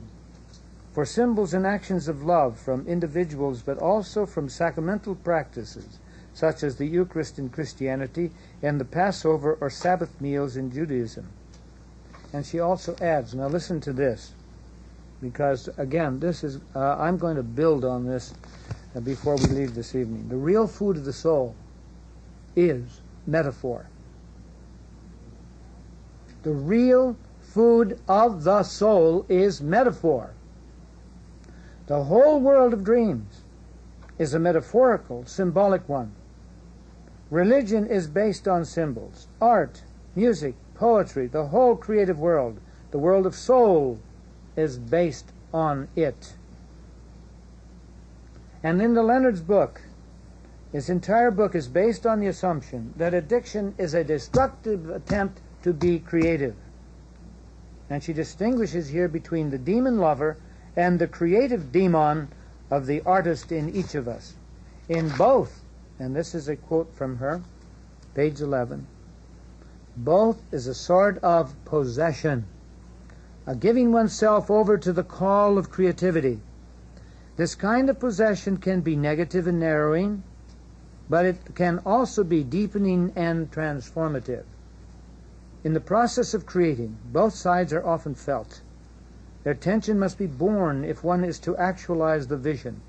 for symbols and actions of love from individuals, but also from sacramental practices, such as the Eucharist in Christianity and the Passover or Sabbath meals in Judaism. And she also adds, now listen to this, because again, this is, I'm going to build on this before we leave this evening. The real food of the soul is metaphor. The real food of the soul is metaphor. The whole world of dreams is a metaphorical, symbolic one. Religion is based on symbols. Art, music, poetry, the whole creative world, the world of soul, is based on it. And Linda Leonard's book, his entire book is based on the assumption that addiction is a destructive attempt to be creative. And she distinguishes here between the demon lover and the creative demon of the artist in each of us. In both, and this is a quote from her, page 11, both is a sort of possession, a giving oneself over to the call of creativity. This kind of possession can be negative and narrowing, but it can also be deepening and transformative. In the process of creating, both sides are often felt. Their tension must be borne if one is to actualize the vision.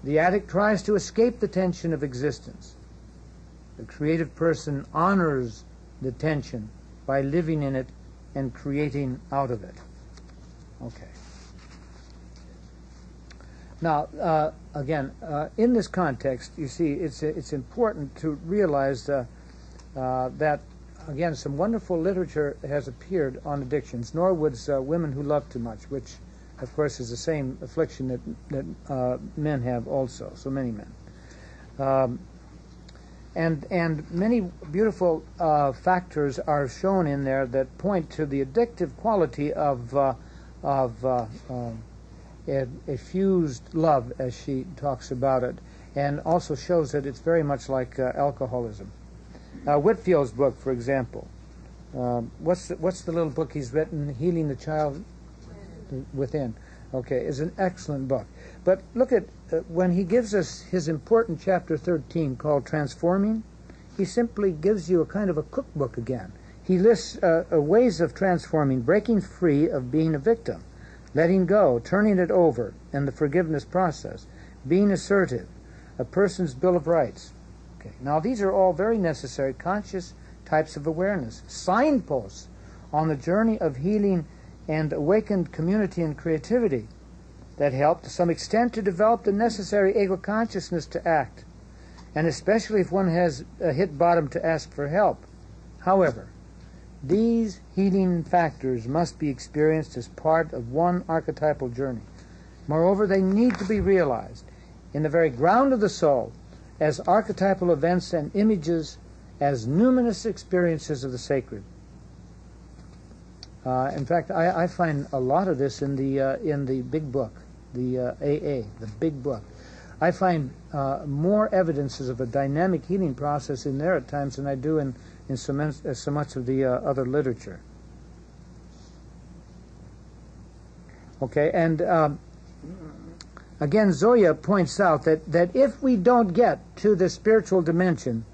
The addict tries to escape the tension of existence. The creative person honors the tension by living in it and creating out of it. Okay. Now, again, in this context, you see, it's important to realize that, again, some wonderful literature has appeared on addictions. Norwood's Women Who Love Too Much, which, of course, is the same affliction that men have also, so many men. And many beautiful factors are shown in there that point to the addictive quality of a fused love, as she talks about it, and also shows that it's very much like alcoholism. Whitfield's book, for example, what's the little book he's written, Healing the Child Within? Okay, is an excellent book. But look at when he gives us his important chapter 13 called Transforming, he simply gives you a kind of a cookbook again. He lists ways of transforming, breaking free of being a victim, letting go, turning it over, and the forgiveness process, being assertive, a person's Bill of Rights. Okay. Now, these are all very necessary, conscious types of awareness, signposts on the journey of healing and awakened community and creativity that help, to some extent, to develop the necessary ego consciousness to act, and especially if one has hit bottom, to ask for help. However, these healing factors must be experienced as part of one archetypal journey. Moreover, they need to be realized in the very ground of the soul as archetypal events and images, as numinous experiences of the sacred. In fact, I find a lot of this in the big book, the AA, the big book. I find more evidences of a dynamic healing process in there at times than I do in so much of the other literature. Okay, and again, Zoya points out that if we don't get to the spiritual dimension,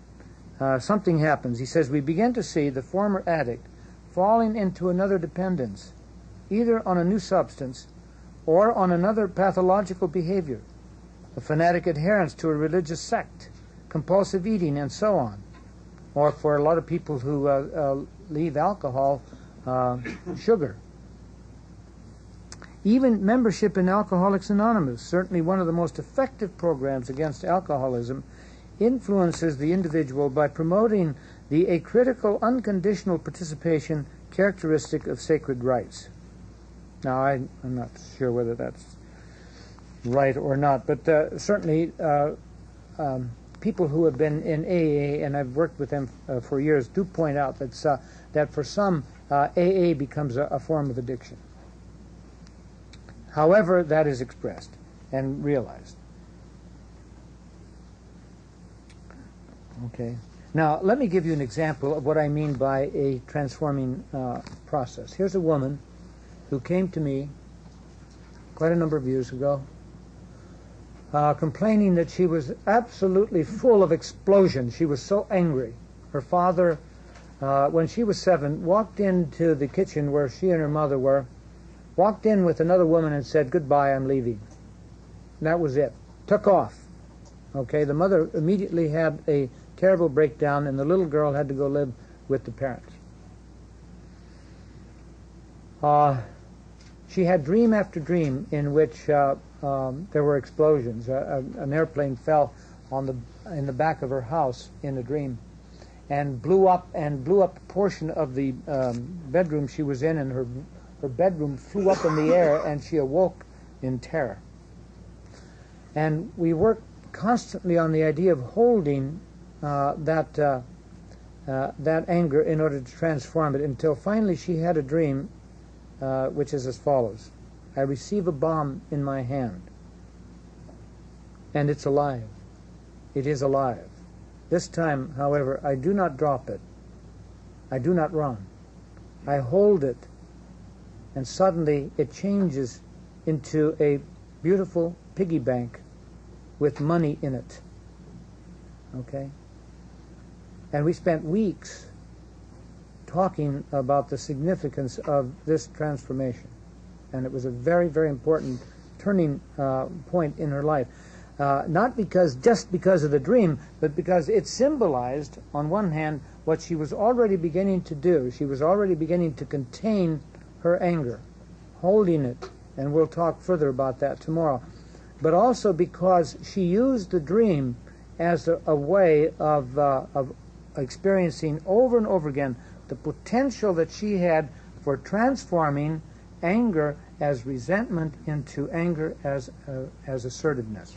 something happens. He says, we begin to see the former addict falling into another dependence, either on a new substance or on another pathological behavior, a fanatic adherence to a religious sect, compulsive eating, and so on. Or for a lot of people who leave alcohol, sugar. Even membership in Alcoholics Anonymous, certainly one of the most effective programs against alcoholism, influences the individual by promoting the acritical, unconditional participation characteristic of sacred rites. Now, I'm not sure whether that's right or not, but certainly people who have been in AA, and I've worked with them for years, do point out that for some, AA becomes a form of addiction. However that is expressed and realized. Okay. Now, let me give you an example of what I mean by a transforming process. Here's a woman who came to me quite a number of years ago, complaining that she was absolutely full of explosions. She was so angry. Her father, when she was 7, walked into the kitchen where she and her mother were, walked in with another woman and said, "Goodbye, I'm leaving." And that was it. Took off. Okay, the mother immediately had a terrible breakdown, and the little girl had to go live with the parents. She had dream after dream in which there were explosions. An airplane fell in the back of her house in a dream, and blew up a portion of the bedroom she was in, and her bedroom flew up in the air, and she awoke in terror. And we work constantly on the idea of holding that anger in order to transform it, until finally she had a dream which is as follows. I receive a bomb in my hand, and it's alive. It is alive. This time, however, I do not drop it. I do not run. I hold it, and suddenly it changes into a beautiful piggy bank with money in it. Okay? And we spent weeks talking about the significance of this transformation. And it was a very, very important turning point in her life. Not just because of the dream, but because it symbolized, on one hand, what she was already beginning to do. She was already beginning to contain her anger, holding it, and we'll talk further about that tomorrow. But also because she used the dream as a way of experiencing over and over again the potential that she had for transforming anger as resentment into anger as assertiveness.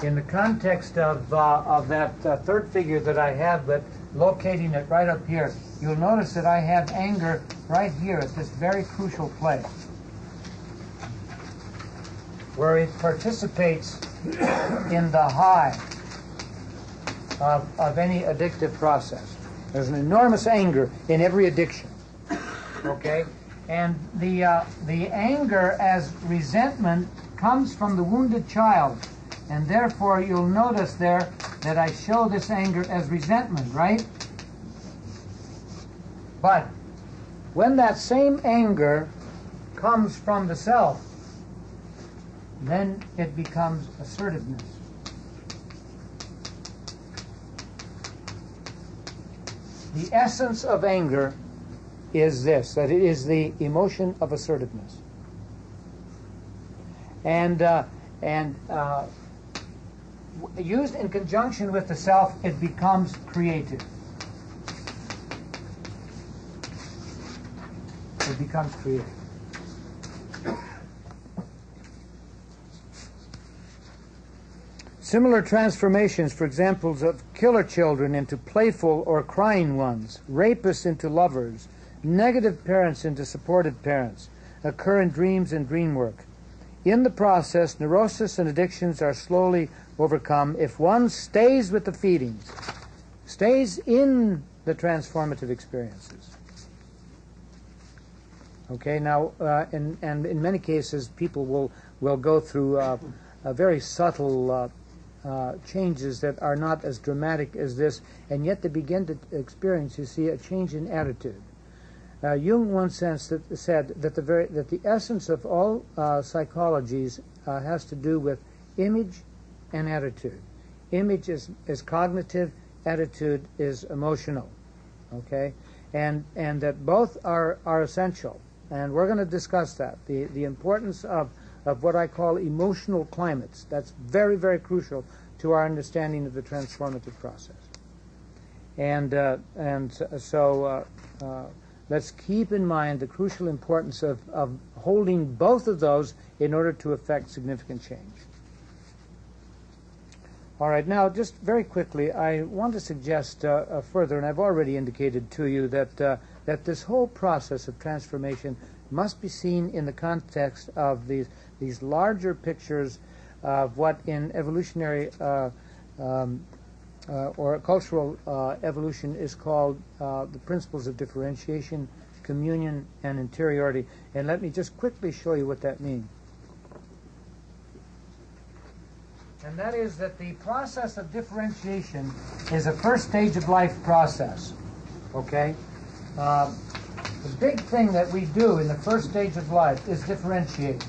In the context of that third figure that I have, but locating it right up here, you'll notice that I have anger right here at this very crucial place, where it participates in the high of any addictive process. There's an enormous anger in every addiction. Okay? And the anger as resentment comes from the wounded child. And therefore, you'll notice there that I show this anger as resentment, right? But when that same anger comes from the self, then it becomes assertiveness. The essence of anger is this, that it is the emotion of assertiveness. And used in conjunction with the self, it becomes creative. It becomes creative. Similar transformations, for examples of killer children into playful or crying ones, rapists into lovers, negative parents into supportive parents, occur in dreams and dream work. In the process, neurosis and addictions are slowly overcome if one stays with the feelings, stays in the transformative experiences. Okay, now, and in many cases, people will go through very subtle changes that are not as dramatic as this, and yet they begin to experience, you see, a change in attitude. Jung once said that the essence of all psychologies has to do with image and attitude. Image is cognitive, attitude is emotional. Okay, and that both are essential, and we're going to discuss that. The importance of what I call emotional climates. That's very, very crucial to our understanding of the transformative process. So let's keep in mind the crucial importance of holding both of those in order to effect significant change. All right, now just very quickly, I want to suggest further, and I've already indicated to you that this whole process of transformation must be seen in the context of these larger pictures of what in evolutionary or cultural evolution is called the principles of differentiation, communion, and interiority. And let me just quickly show you what that means. And that is that the process of differentiation is a first stage of life process. Okay? The big thing that we do in the first stage of life is differentiate.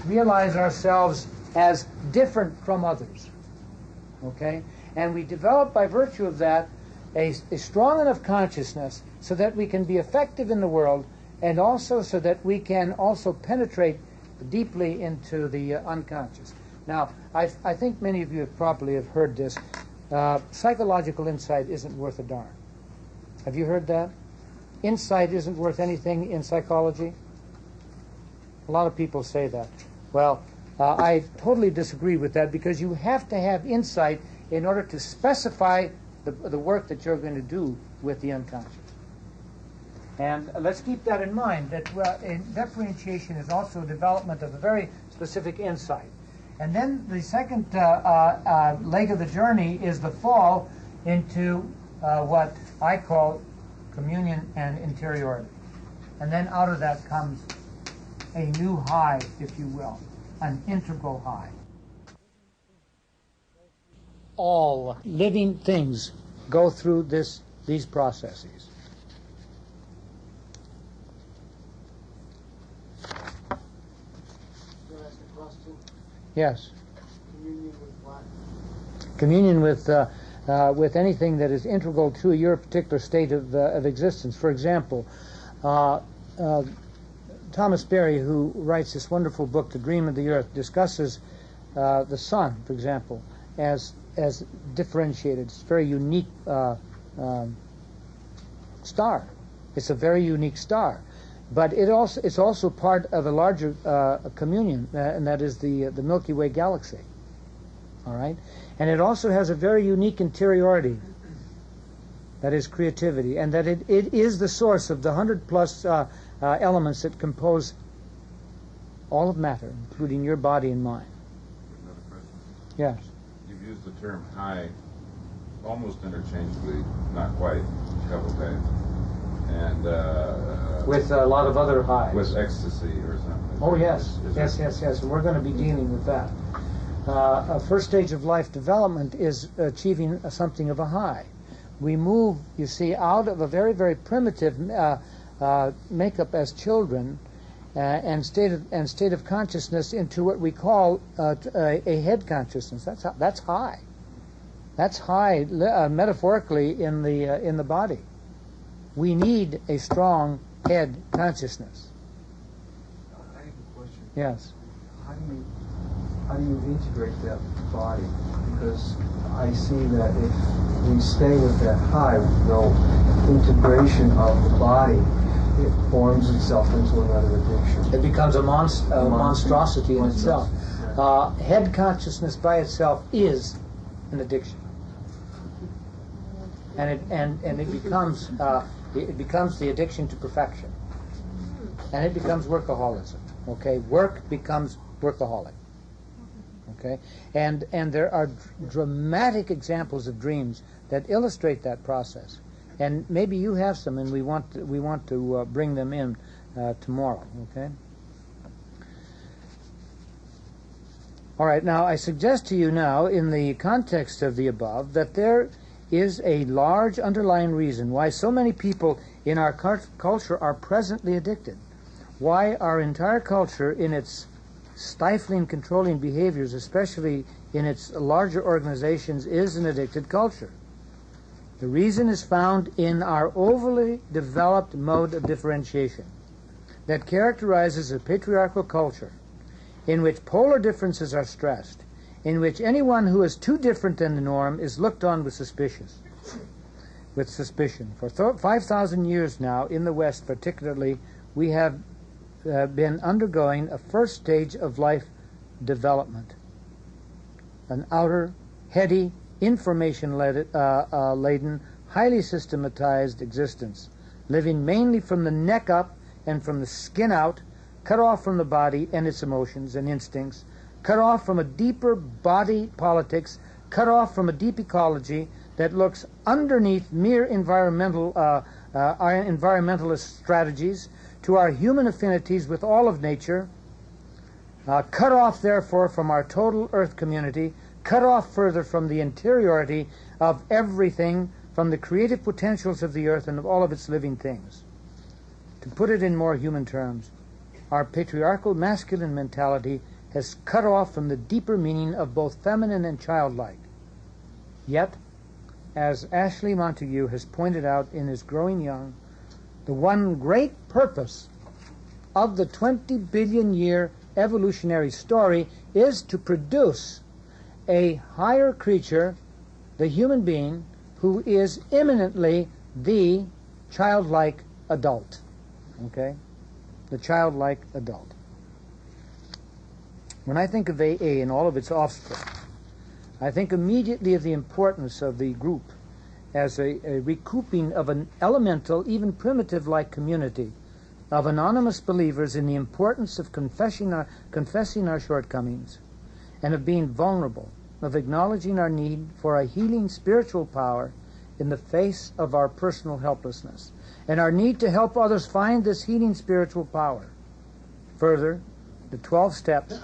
Realize ourselves as different from others. Okay? And we develop by virtue of that a strong enough consciousness so that we can be effective in the world, and also so that we can also penetrate deeply into the unconscious. Now, I think many of you probably have heard this. Psychological insight isn't worth a darn. Have you heard that? Insight isn't worth anything in psychology? A lot of people say that. Well, I totally disagree with that, because you have to have insight in order to specify the work that you're going to do with the unconscious. And let's keep that in mind, that differentiation is also development of a very specific insight. And then the second leg of the journey is the fall into what I call communion and interiority. And then out of that comes a new high, if you will, an integral high. All living things go through these processes. Yes. Communion with what? Communion with anything that is integral to your particular state of existence. For example, Thomas Berry, who writes this wonderful book, The Dream of the Earth, discusses the sun, for example, as differentiated. It's a very unique star. It's a very unique star. But it's also part of a larger communion, and that is the Milky Way galaxy. All right? And it also has a very unique interiority, that is creativity, and that it is the source of the 100-plus elements that compose all of matter, including your body and mind. Another question. Yes. You've used the term high almost interchangeably, not quite, a couple times. And With a lot of other highs. with ecstasy or something. Oh, yes. Is Yes. And we're going to be dealing with that. A first stage of life development is achieving something of a high. We move, you see, out of a very, very primitive makeup as children and state of consciousness into what we call a head consciousness. That's high. That's high metaphorically in the body. We need a strong head consciousness. I have a question. Yes. How do you integrate that body? Because I see that if we stay with that high, no integration of the body, it forms itself into another addiction. It becomes a monstrosity in itself. Yeah. Head consciousness by itself is an addiction, and it becomes the addiction to perfection, and it becomes workaholism. Okay, work becomes workaholic. Okay, and there are dramatic examples of dreams that illustrate that process, and maybe you have some, and we want to bring them in tomorrow. Okay. All right. Now, I suggest to you now, in the context of the above, that there is a large underlying reason why so many people in our culture are presently addicted. Why our entire culture, in its stifling, controlling behaviors, especially in its larger organizations, is an addicted culture. The reason is found in our overly developed mode of differentiation that characterizes a patriarchal culture in which polar differences are stressed, in which anyone who is too different than the norm is looked on with suspicion. For 5,000 years now, in the West particularly, we have been undergoing a first stage of life development, an outer, heady, information-laden, highly systematized existence, living mainly from the neck up and from the skin out, cut off from the body and its emotions and instincts, cut off from a deeper body politics, cut off from a deep ecology that looks underneath mere our environmentalist strategies, to our human affinities with all of nature, cut off, therefore, from our total earth community, cut off further from the interiority of everything, from the creative potentials of the earth and of all of its living things. To put it in more human terms, our patriarchal masculine mentality has cut off from the deeper meaning of both feminine and childlike. Yet, as Ashley Montagu has pointed out in his Growing Young, the one great purpose of the 20 billion year evolutionary story is to produce a higher creature, the human being, who is imminently the childlike adult. Okay? The childlike adult. When I think of AA and all of its offspring, I think immediately of the importance of the group as a recouping of an elemental, even primitive-like community of anonymous believers in the importance of confessing our shortcomings and of being vulnerable, of acknowledging our need for a healing spiritual power in the face of our personal helplessness, and our need to help others find this healing spiritual power. Further, the 12 steps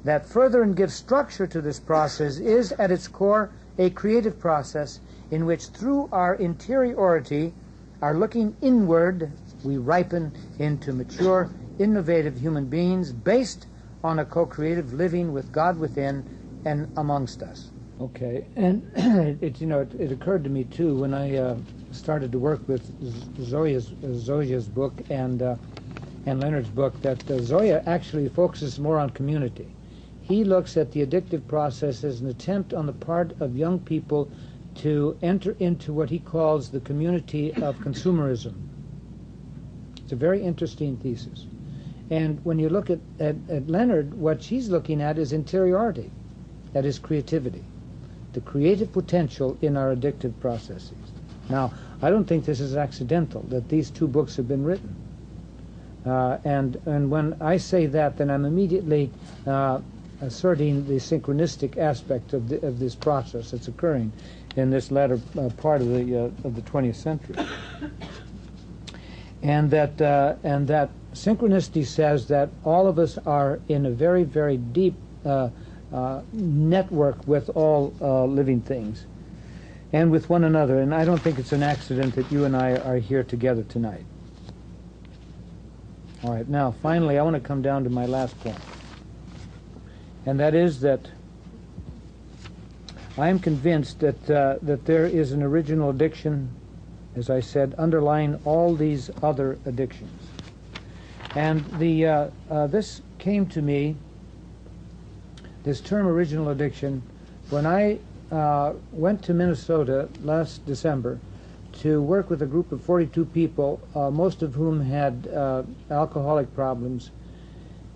that further and give structure to this process is at its core a creative process in which through our interiority, our looking inward, we ripen into mature, innovative human beings based on a co-creative living with God within and amongst us. Okay, and it occurred to me too when I started to work with Zoya's book and Leonard's book that Zoya actually focuses more on community. He looks at the addictive process as an attempt on the part of young people to enter into what he calls the community of consumerism. It's a very interesting thesis. And when you look at Leonard, what she's looking at is interiority, that is creativity, the creative potential in our addictive processes. Now, I don't think this is accidental, that these two books have been written. And when I say that, then I'm immediately asserting the synchronistic aspect of this process that's occurring in this latter part of the 20th century. And that synchronicity says that all of us are in a very, very deep network with all living things and with one another. And I don't think it's an accident that you and I are here together tonight. All right, now finally I want to come down to my last point. And that is that I am convinced that there is an original addiction, as I said, underlying all these other addictions. And this came to me, this term original addiction, when I went to Minnesota last December to work with a group of 42 people, most of whom had alcoholic problems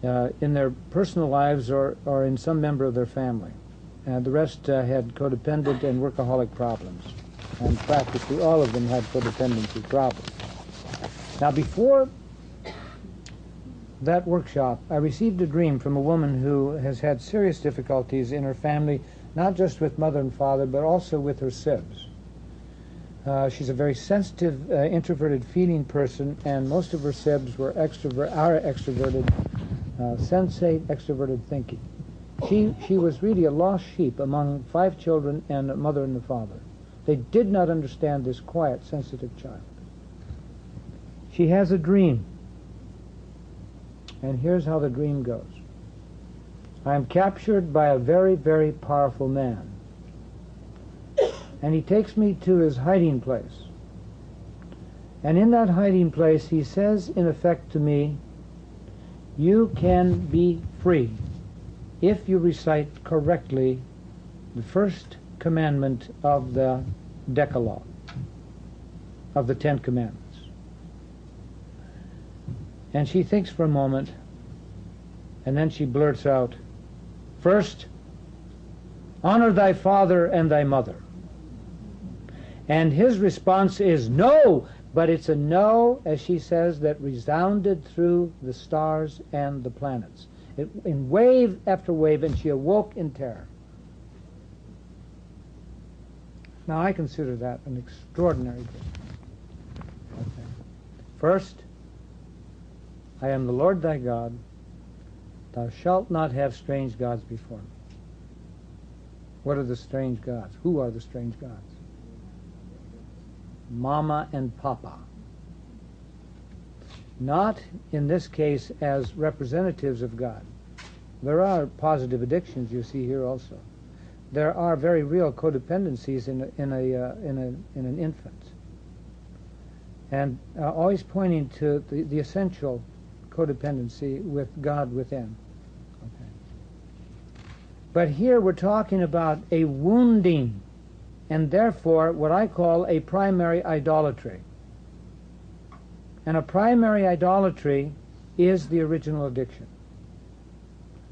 in their personal lives or in some member of their family. And the rest had codependent and workaholic problems. And practically all of them had codependency problems. Now, before that workshop, I received a dream from a woman who has had serious difficulties in her family, not just with mother and father, but also with her sibs. She's a very sensitive, introverted feeling person, and most of her sibs are extroverted, sensate, extroverted thinking. She was really a lost sheep among 5 children and a mother and a father. They did not understand this quiet, sensitive child. She has a dream. And here's how the dream goes. I am captured by a very, very powerful man. And he takes me to his hiding place. And in that hiding place, he says, in effect to me, you can be free if you recite correctly the first commandment of the Decalogue, of the 10 Commandments. And she thinks for a moment, and then she blurts out, first, honor thy father and thy mother. And his response is no, but it's a no, as she says, that resounded through the stars and the planets. In wave after wave, and she awoke in terror. Now, I consider that an extraordinary thing. Okay. First, I am the Lord thy God. Thou shalt not have strange gods before me. What are the strange gods? Who are the strange gods? Mama and Papa. Not, in this case, as representatives of God. There are positive addictions you see here also. There are very real codependencies in an infant. And always pointing to the essential codependency with God within. Okay. But here we're talking about a wounding, and therefore what I call a primary idolatry. And a primary idolatry is the original addiction.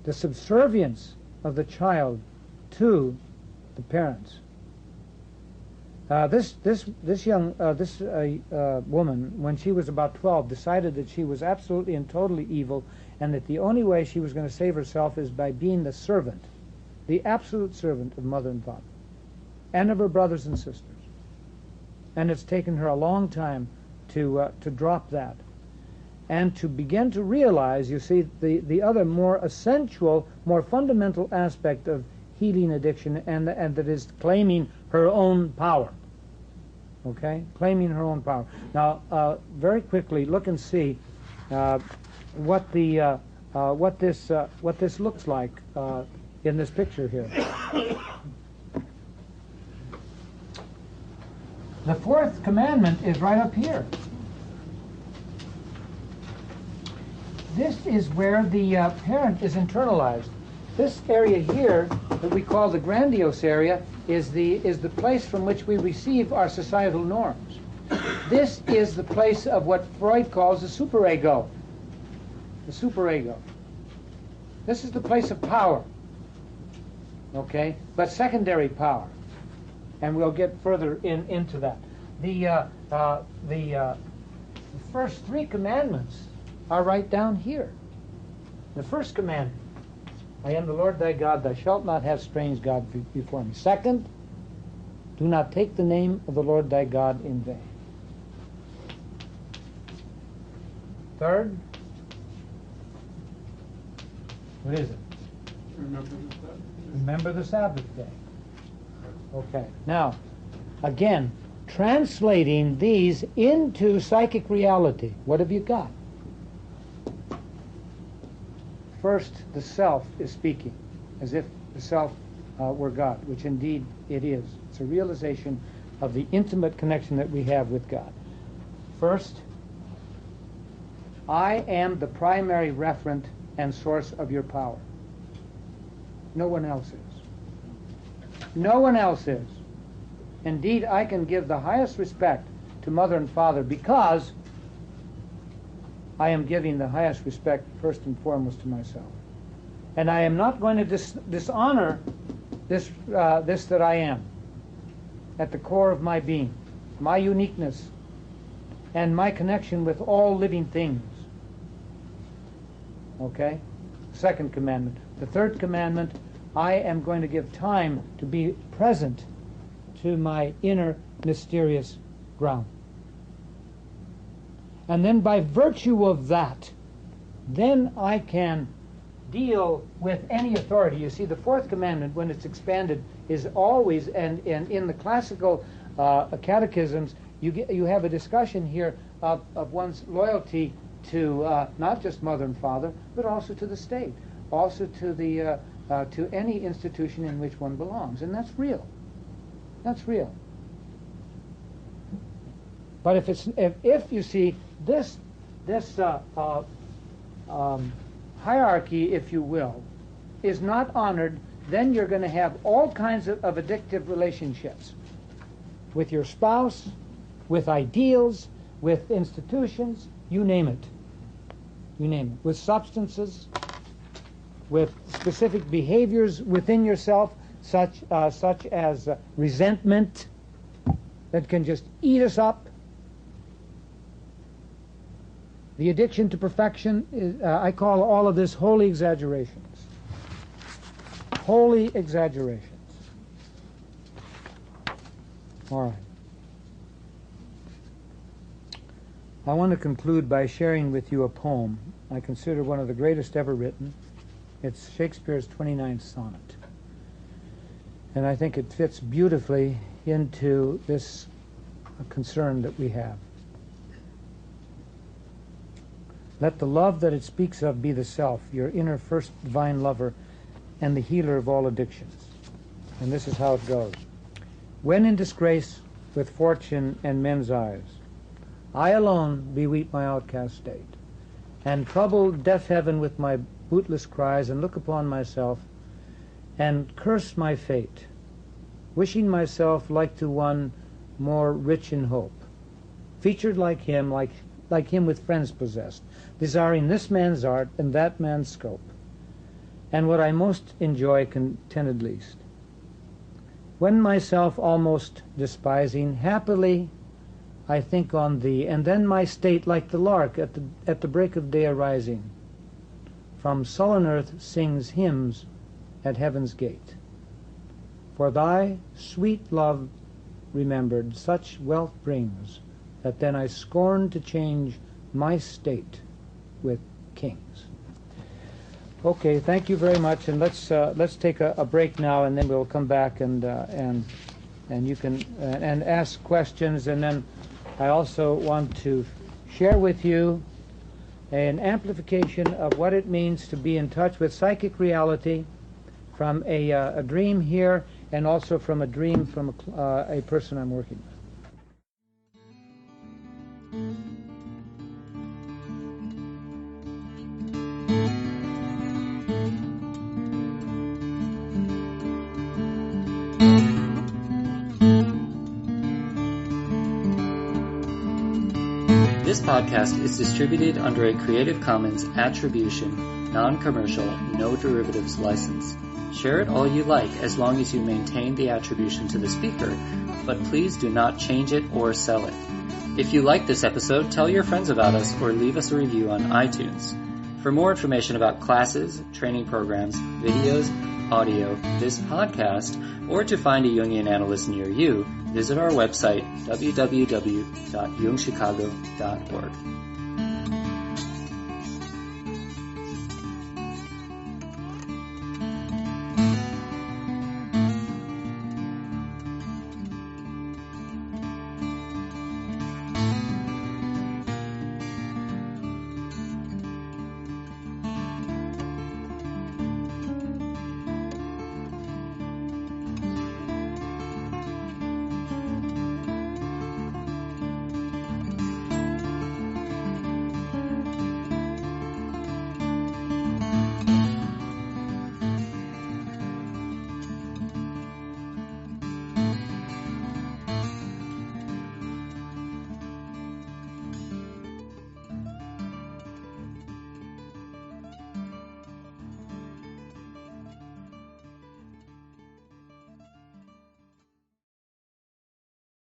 the subservience of the child to the parents. This young woman, when she was about 12, decided that she was absolutely and totally evil, and that the only way she was going to save herself is by being the servant, the absolute servant of mother and father, and of her brothers and sisters. And it's taken her a long time to drop that, and to begin to realize, you see, the other more essential, more fundamental aspect of healing addiction, and that is claiming her own power. Okay, claiming her own power. Now, very quickly, look and see what this looks like in this picture here. The fourth commandment is right up here. This is where the parent is internalized. This area here that we call the grandiose area is the place from which we receive our societal norms. This is the place of what Freud calls the superego. The superego. This is the place of power. Okay, but secondary power, and we'll get further into that. The first three commandments are right down here. The first commandment: I am the Lord thy God, thou shalt not have strange gods before me. Second, do not take the name of the Lord thy God in vain. Third, what is it? Remember the Sabbath day. Okay, now, again, translating these into psychic reality, what have you got? First, the self is speaking, as if the self were God, which indeed it is. It's a realization of the intimate connection that we have with God. First, I am the primary referent and source of your power. No one else is. No one else is. Indeed, I can give the highest respect to mother and father because I am giving the highest respect first and foremost to myself. And I am not going to dishonor this that I am at the core of my being, my uniqueness, and my connection with all living things. Okay? Second commandment. The third commandment, I am going to give time to be present to my inner mysterious ground. And then by virtue of that, then I can deal with any authority. You see, the fourth commandment, when it's expanded, is always, and in the classical catechisms, you have a discussion here of one's loyalty to not just mother and father, but also to the state, also to any institution in which one belongs, and that's real. That's real. But if you see this hierarchy, if you will, is not honored, then you're going to have all kinds of addictive relationships with your spouse, with ideals, with institutions, you name it. You name it. With substances, with specific behaviors within yourself, such as resentment that can just eat us up. The addiction to perfection is, I call all of this holy exaggerations. Holy exaggerations. All right. I want to conclude by sharing with you a poem I consider one of the greatest ever written. It's Shakespeare's 29th Sonnet. And I think it fits beautifully into this concern that we have. Let the love that it speaks of be the self, your inner first divine lover, and the healer of all addictions. And this is how it goes. When in disgrace with fortune and men's eyes, I alone beweep my outcast state, and trouble deaf heaven with my bootless cries, and look upon myself, and curse my fate, wishing myself like to one more rich in hope, featured like him with friends possessed, desiring this man's art and that man's scope, and what I most enjoy contented least. When myself almost despising, happily I think on thee, and then my state like the lark at the break of day arising, from sullen earth sings hymns at heaven's gate. For thy sweet love remembered such wealth brings, that then I scorn to change my state with kings. Okay, thank you very much, and let's take a break now, and then we'll come back and you can and ask questions, and then I also want to share with you an amplification of what it means to be in touch with psychic reality from a dream here, and also from a dream from a person I'm working with. This podcast is distributed under a Creative Commons Attribution, Non-Commercial, No Derivatives license. Share it all you like as long as you maintain the attribution to the speaker, but please do not change it or sell it. If you like this episode, tell your friends about us or leave us a review on iTunes. For more information about classes, training programs, videos, audio, this podcast, or to find a Jungian analyst near you, visit our website, www.jungchicago.org.